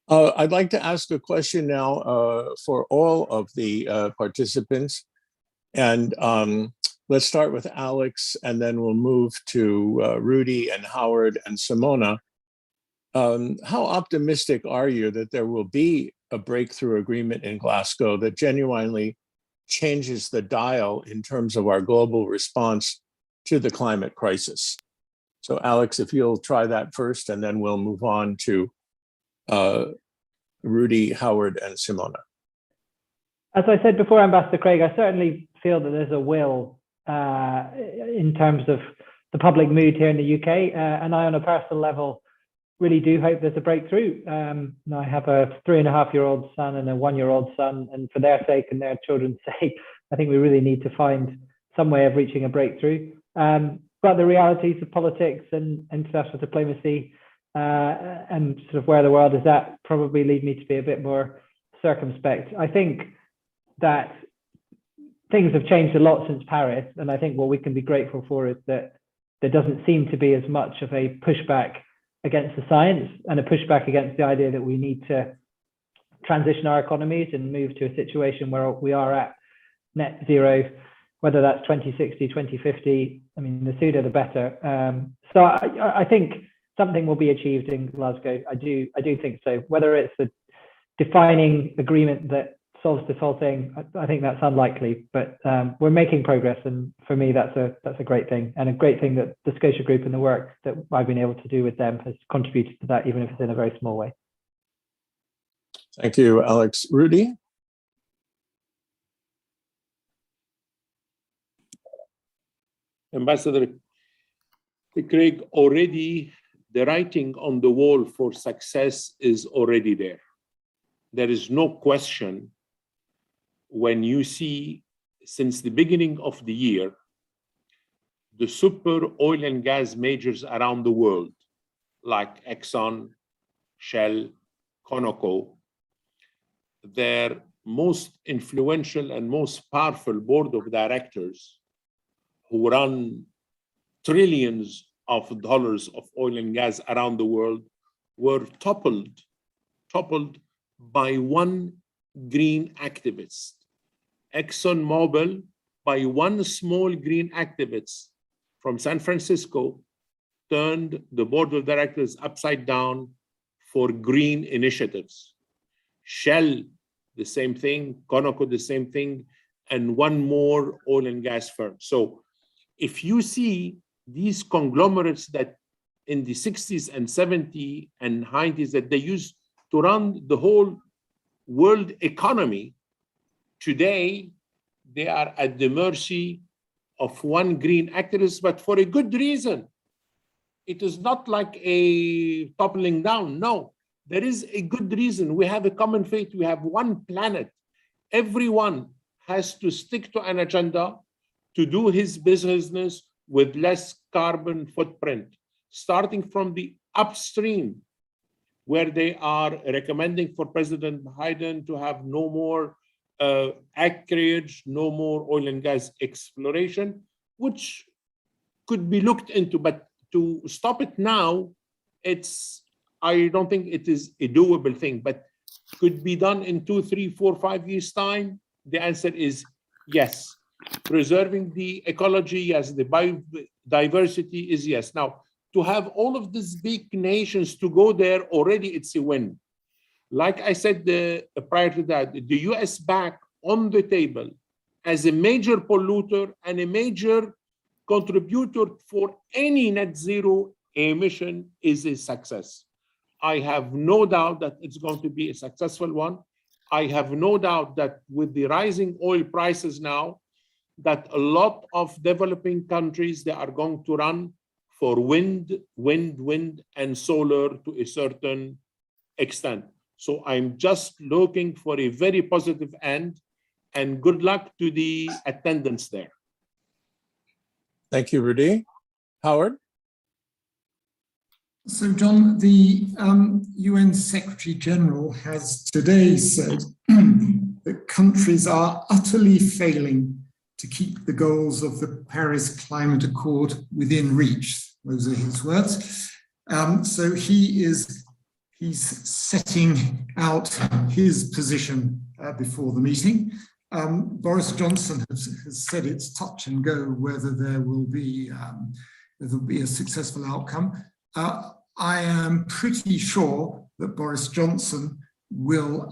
I'd like to ask a question now for all of the participants. And let's start with Alex, and then we'll move to Rudy and Howard and Simona. How optimistic are you that there will be a breakthrough agreement in Glasgow that genuinely changes the dial in terms of our global response to the climate crisis? So Alex, if you'll try that first, and then we'll move on to Rudy, Howard, and Simona. As I said before, Ambassador Craig, I certainly feel that there's a will in terms of the public mood here in the UK, and I, on a personal level, really do hope there's a breakthrough. I have a 3.5-year-old son and a 1-year-old son, and for their sake and their children's sake, I think we really need to find some way of reaching a breakthrough. But the realities of politics and international diplomacy and sort of where the world is at probably lead me to be a bit more circumspect. I think that things have changed a lot since Paris, and I think what we can be grateful for is that there doesn't seem to be as much of a pushback against the science and a pushback against the idea that we need to transition our economies and move to a situation where we are at net zero, whether that's 2060, 2050. I mean, the sooner the better. So I think something will be achieved in Glasgow. I do think so. Whether it's a defining agreement that solves this whole thing, I think that's unlikely, but we're making progress, and for me that's a great thing, and a great thing that the Scotia Group and the work that I've been able to do with them has contributed to that, even if it's in a very small way. Thank you, Alex. Rudy? Ambassador Craig, already the writing on the wall for success is already there. There is no question. When you see, since the beginning of the year, the super oil and gas majors around the world, like Exxon, Shell, Conoco, their most influential and most powerful board of directors, who run trillions of dollars of oil and gas around the world, were toppled by one green activist. ExxonMobil, by one small green activist from San Francisco, turned the board of directors upside down for green initiatives. Shell, the same thing, Conoco, the same thing, and one more oil and gas firm. So if you see these conglomerates that in the 60s and 70s and 90s that they used to run the whole world economy, today they are at the mercy of one green activist, but for a good reason. It is not like a toppling down. No, there is a good reason. We have a common fate. We have one planet. Everyone has to stick to an agenda to do his business with less carbon footprint, starting from the upstream, where they are recommending for President Biden to have no more acreage, no more oil and gas exploration, which could be looked into. But to stop it now, I don't think it is a doable thing, but could be done in 2, 3, 4, 5 years' time. The answer is yes. Preserving the ecology, yes. The biodiversity is yes. Now, to have all of these big nations to go there, already it's a win. Like I said prior to that, the US back on the table as a major polluter and a major contributor for any net zero emission is a success. I have no doubt that it's going to be a successful one. I have no doubt that with the rising oil prices now, that a lot of developing countries, they are going to run for wind, and solar to a certain extent. So I'm just looking for a very positive end, and good luck to the attendance there. Thank you, Rudy. Howard? So, John, the UN Secretary General has today said that countries are utterly failing to keep the goals of the Paris Climate Accord within reach. Those are his words. So he's setting out his position before the meeting. Boris Johnson has said it's touch and go whether there will be a successful outcome. I am pretty sure that Boris Johnson will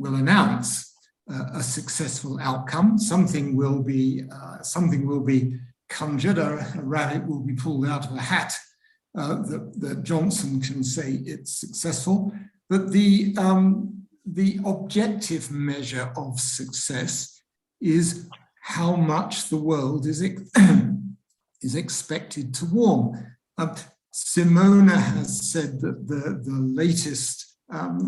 announce a successful outcome. Something will be conjured, a rabbit will be pulled out of a hat that Johnson can say it's successful. But the objective measure of success is how much the world is expected to warm. Simona has said that the latest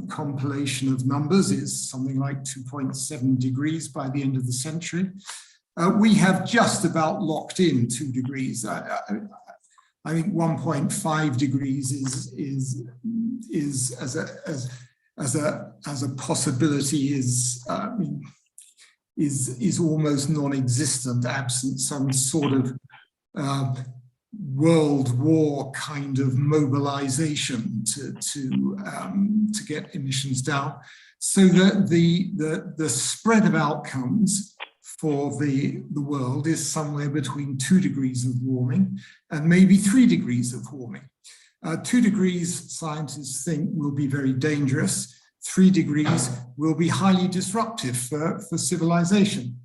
compilation of numbers is something like 2.7 degrees by the end of the century. We have just about locked in 2 degrees. I think 1.5 degrees is as a possibility is almost non-existent, absent some sort of world war kind of mobilization to get emissions down. So that the spread of outcomes for the world is somewhere between 2 degrees of warming and maybe 3 degrees of warming. 2 degrees, scientists think, will be very dangerous. 3 degrees will be highly disruptive for civilization.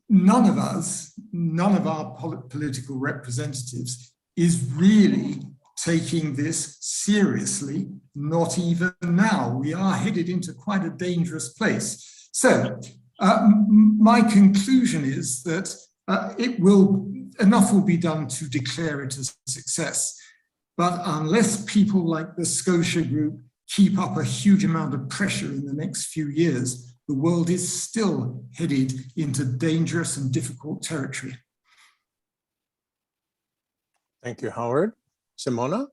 None of our political representatives is really taking this seriously, not even now. We are headed into quite a dangerous place. So my conclusion is that enough will be done to declare it a success. But unless people like the Scotia Group keep up a huge amount of pressure in the next few years, the world is still headed into dangerous and difficult territory. Thank you, Howard. Simona?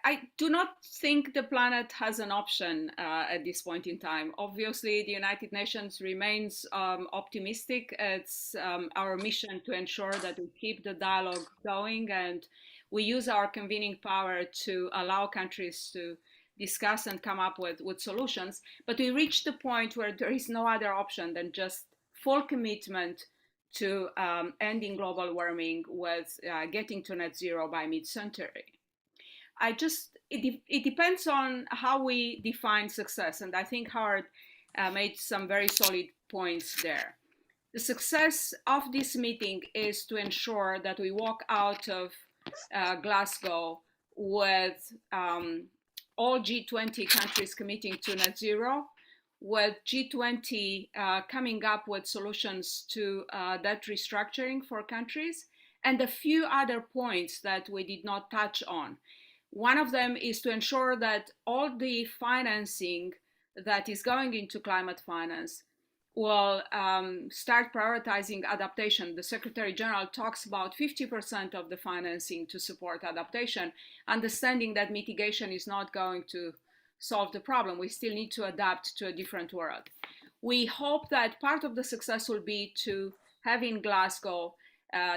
I do not think the planet has an option at this point in time. Obviously, the United Nations remains optimistic. It's our mission to ensure that we keep the dialogue going, and we use our convening power to allow countries to discuss and come up with solutions. But we reached the point where there is no other option than just full commitment to ending global warming with getting to net zero by mid-century. It depends on how we define success. And I think Howard made some very solid points there. The success of this meeting is to ensure that we walk out of Glasgow with all G20 countries committing to net zero, with G20 coming up with solutions to debt restructuring for countries, and a few other points that we did not touch on. One of them is to ensure that all the financing that is going into climate finance will start prioritizing adaptation. The Secretary General talks about 50% of the financing to support adaptation, understanding that mitigation is not going to solve the problem. We still need to adapt to a different world. We hope that part of the success will be to have in Glasgow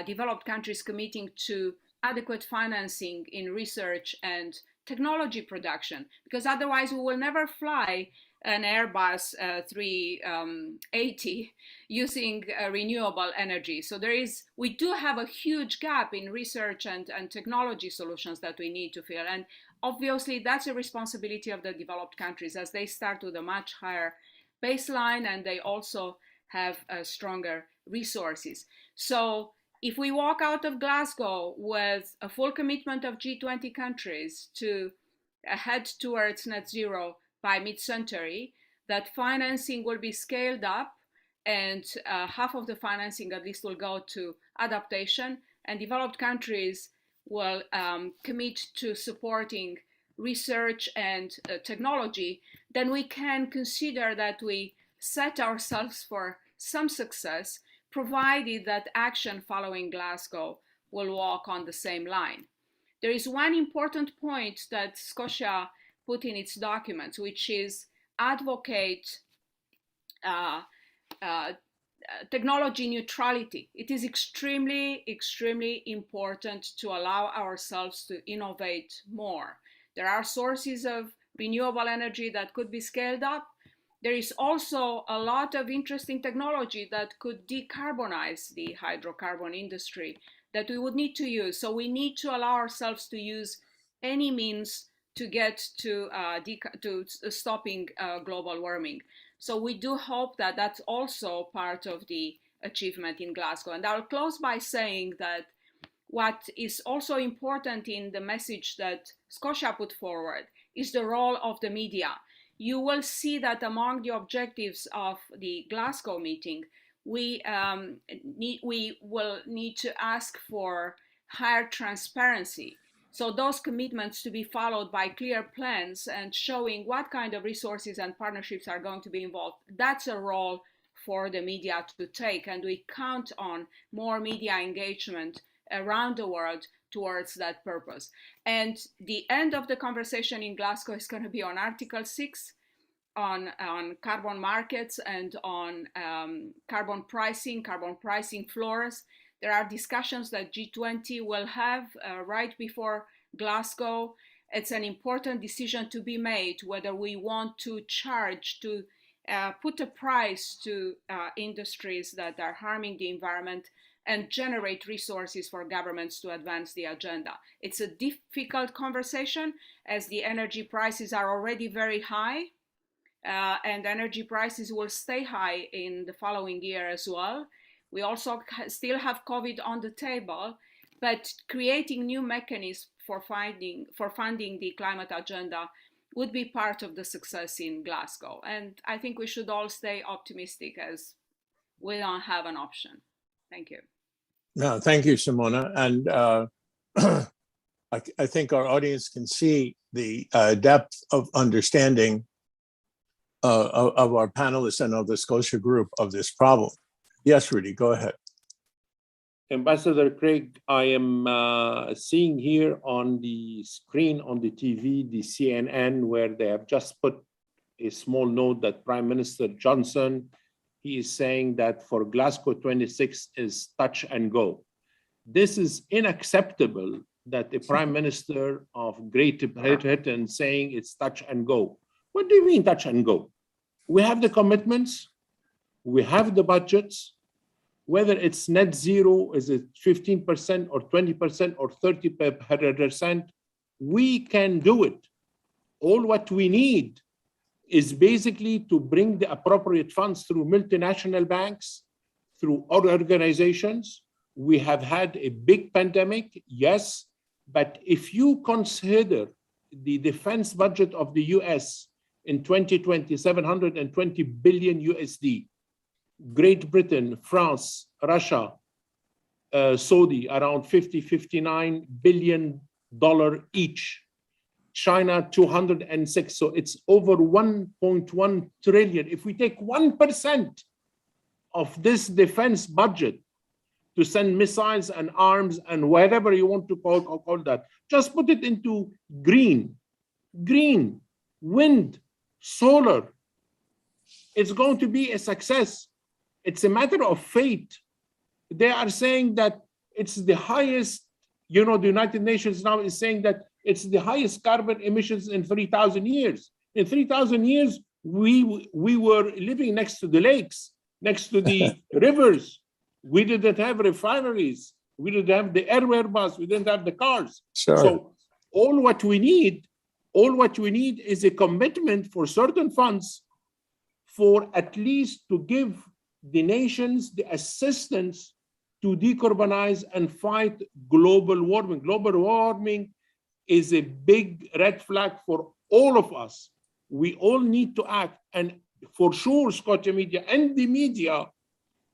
developed countries committing to adequate financing in research and technology production, because otherwise we will never fly an Airbus 380 using renewable energy. So we do have a huge gap in research and technology solutions that we need to fill. And obviously that's a responsibility of the developed countries as they start with a much higher baseline and they also have stronger resources. So if we walk out of Glasgow with a full commitment of G20 countries to head towards net zero by mid-century, that financing will be scaled up and half of the financing at least will go to adaptation, and developed countries will commit to supporting research and technology, then we can consider that we set ourselves for some success, provided that action following Glasgow will walk on the same line. There is one important point that Scotia put in its documents, which is advocate technology neutrality. It is extremely, extremely important to allow ourselves to innovate more. There are sources of renewable energy that could be scaled up. There is also a lot of interesting technology that could decarbonize the hydrocarbon industry that we would need to use. So we need to allow ourselves to use any means to get to stopping global warming. So we do hope that that's also part of the achievement in Glasgow. And I'll close by saying that what is also important in the message that Scotia put forward is the role of the media. You will see that among the objectives of the Glasgow meeting, we will need to ask for higher transparency. So those commitments to be followed by clear plans and showing what kind of resources and partnerships are going to be involved. That's a role for the media to take, and we count on more media engagement around the world towards that purpose. And the end of the conversation in Glasgow is going to be on Article 6, on carbon markets and on carbon pricing floors. There are discussions that G20 will have right before Glasgow. It's an important decision to be made whether we want to charge, to put a price to industries that are harming the environment and generate resources for governments to advance the agenda. It's a difficult conversation as the energy prices are already very high, and energy prices will stay high in the following year as well. We also still have COVID on the table, but creating new mechanisms for funding the climate agenda would be part of the success in Glasgow. And I think we should all stay optimistic as we don't have an option. Thank you. No, thank you, Simona. And I think our audience can see the depth of understanding of our panelists and of the Scotia Group of this problem. Yes, Rudy, go ahead. Ambassador Craig, I am seeing here on the screen on the TV, the CNN, where they have just put a small note that Prime Minister Johnson, he is saying that for Glasgow 26 is touch and go. This is unacceptable that the Prime Minister of Great Britain saying it's touch and go. What do you mean touch and go? We have the commitments, we have the budgets. Whether it's net zero, is it 15% or 20% or 30%, we can do it. All what we need is basically to bring the appropriate funds through multinational banks, through other organizations. We have had a big pandemic, yes, but if you consider the defense budget of the US in 2020, 720 billion USD, Great Britain, France, Russia, Saudi, around $59 billion each. China, 206. So it's over 1.1 trillion. If we take 1% of this defense budget to send missiles and arms and whatever you want to call that, just put it into green, wind, solar. It's going to be a success. It's a matter of fate. They are saying that it's the highest, the United Nations now is saying that it's the highest carbon emissions in 3,000 years. In 3,000 years, we were living next to the lakes, next to the rivers. We didn't have refineries. We didn't have the airway bus. We didn't have the cars. Sure. So all what we need is a commitment for certain funds for at least to give the nations the assistance to decarbonize and fight global warming. Global warming is a big red flag for all of us. We all need to act. And for sure, Scotia media and the media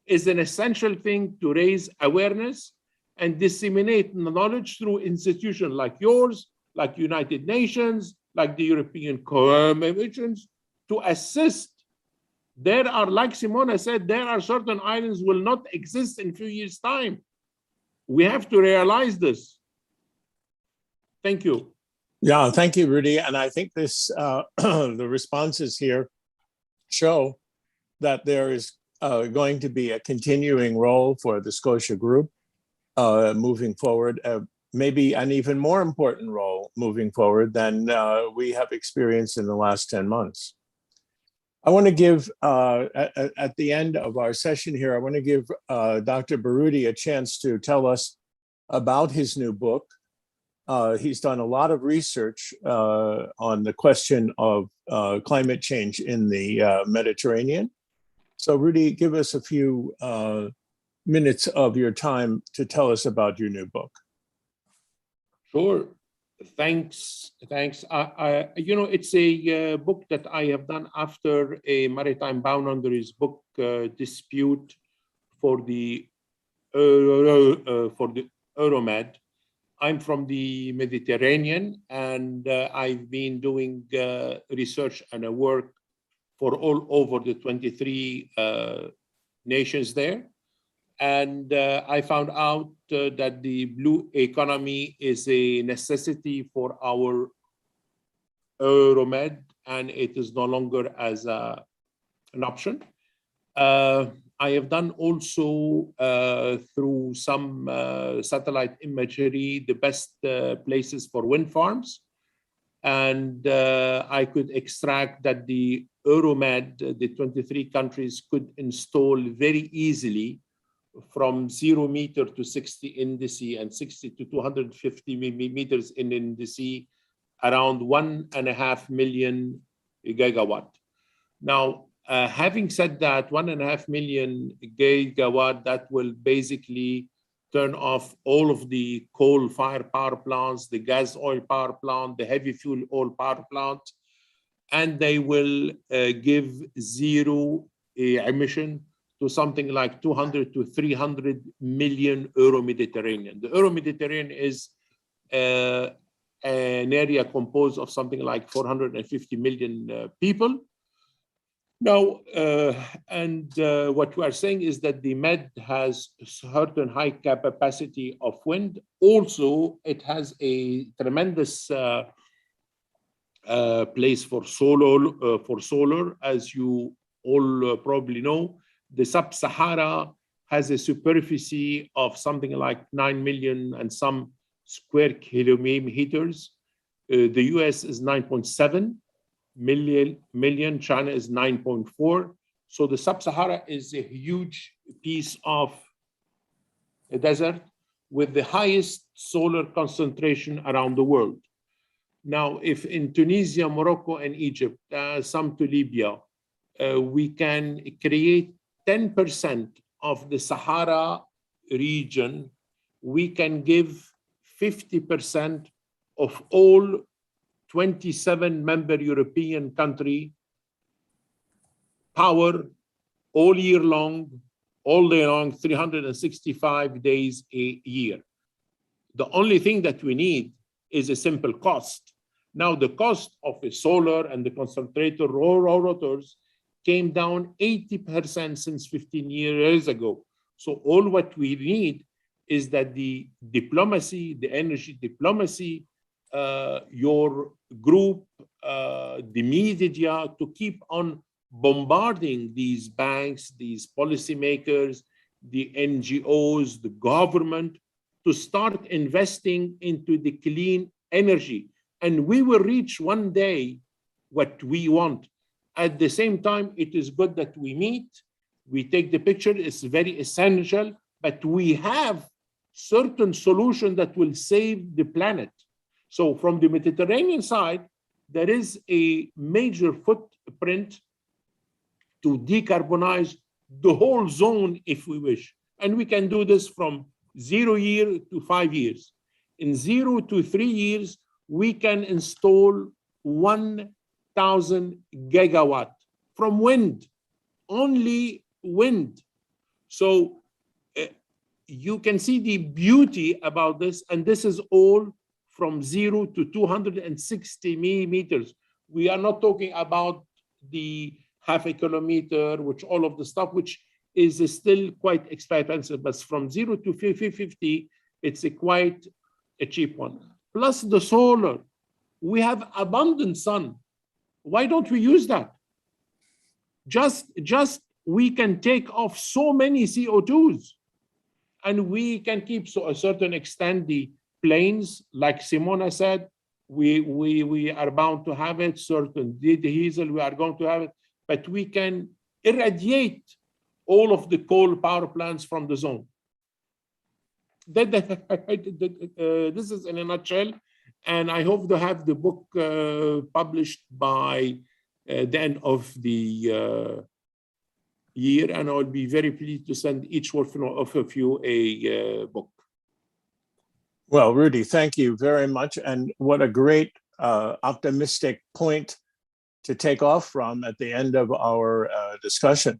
is an essential thing to raise awareness and disseminate knowledge through institutions like yours, like United Nations, like the European Commission, to assist. There are, like Simona said, there are certain islands will not exist in a few years' time. We have to realize this. Thank you. Yeah, thank you, Rudy. And I think this the responses here show that there is going to be a continuing role for the Scotia Group moving forward, maybe an even more important role moving forward than we have experienced in the last 10 months. I want to give, at the end of our session here, I want to give Dr. Baroudi a chance to tell us about his new book. He's done a lot of research on the question of climate change in the Mediterranean. So Rudy, give us a few minutes of your time to tell us about your new book. Sure. Thanks. You know, it's a book that I have done after a maritime boundaries book dispute for the Euromed. I'm from the Mediterranean, and I've been doing research and work for all over the 23 nations there. And I found out that the blue economy is a necessity for our Euromed, and it is no longer as an option. I have done also through some satellite imagery the best places for wind farms. And I could extract that the Euromed, the 23 countries, could install very easily from 0 meter to 60 in the sea and 60 to 250 meters in the sea, around 1.5 million gigawatt. Now, having said that, 1.5 million gigawatt, that will basically turn off all of the coal-fired power plants, the gas oil power plant, the heavy fuel oil power plant, and they will give zero emission to something like 200 to 300 million Euro-Mediterranean. The Euro-Mediterranean is an area composed of something like 450 million people. Now, what we are saying is that the Med has certain high capacity of wind. Also, it has a tremendous place for solar, as you all probably know. The Sub-Sahara has a superficie of something like 9 million and some square kilometers. The US is 9.7 million, China is 9.4. So the Sub-Sahara is a huge piece of a desert with the highest solar concentration around the world. Now, if in Tunisia, Morocco, and Egypt, some to Libya, we can create 10% of the Sahara region, we can give 50% of all 27 member European country power all year long, all day long, 365 days a year. The only thing that we need is a simple cost. Now, the cost of a solar and the concentrator rotors came down 80% since 15 years ago. So all what we need is that the diplomacy, the energy diplomacy, your group, the media, to keep on bombarding these banks, these policymakers, the NGOs, the government, to start investing into the clean energy. And we will reach one day what we want. At the same time, it is good that we meet, we take the picture, it's very essential, but we have certain solutions that will save the planet. So from the Mediterranean side, there is a major footprint to decarbonize the whole zone if we wish. And we can do this from 0 year to 5 years. In 0 to 3 years, we can install 1,000 gigawatt from wind, only wind. So you can see the beauty about this, and this is all from 0 to 260 meters. We are not talking about the half a kilometer, which all of the stuff, which is still quite expensive, but from 0 to 50, it's quite a cheap one. Plus the solar, we have abundant sun. Why don't we use that? Just we can take off so many CO2s, and we can keep, to a certain extent, the planes, like Simona said, we are bound to have it, certain diesel, we are going to have it, but we can irradiate all of the coal power plants from the zone. This is in a nutshell, and I hope to have the book published by the end of the year, and I will be very pleased to send each one of you a book. Well, Rudy, thank you very much. And what a great optimistic point to take off from at the end of our discussion.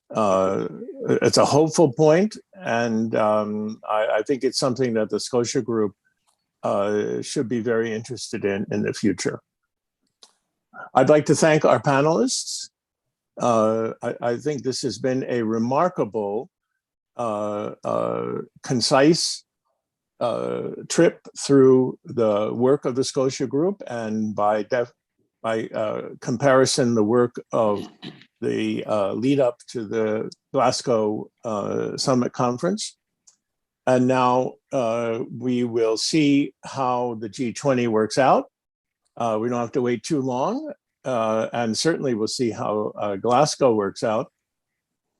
It's a hopeful point, and I think it's something that the Scotia Group should be very interested in the future. I'd like to thank our panelists. I think this has been a remarkable, concise trip through the work of the Scotia Group, and by comparison, the work of the lead up to the Glasgow Summit Conference. And now we will see how the G20 works out. We don't have to wait too long. And certainly we'll see how Glasgow works out.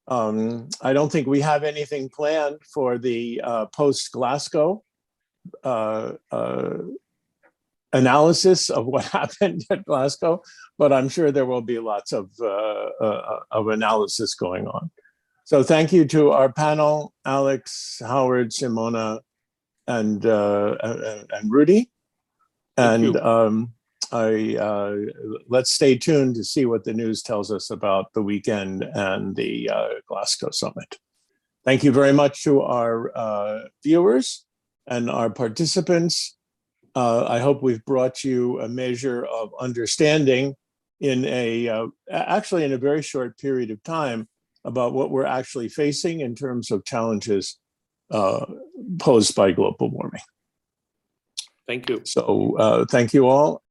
I don't think we have anything planned for the post-Glasgow analysis of what happened at Glasgow, but I'm sure there will be lots of analysis going on. So thank you to our panel, Alex, Howard, Simona, and Rudy. And let's stay tuned to see what the news tells us about the weekend and the Glasgow Summit. Thank you very much to our viewers and our participants. I hope we've brought you a measure of understanding in actually in a very short period of time about what we're actually facing in terms of challenges posed by global warming. Thank you. So thank you all.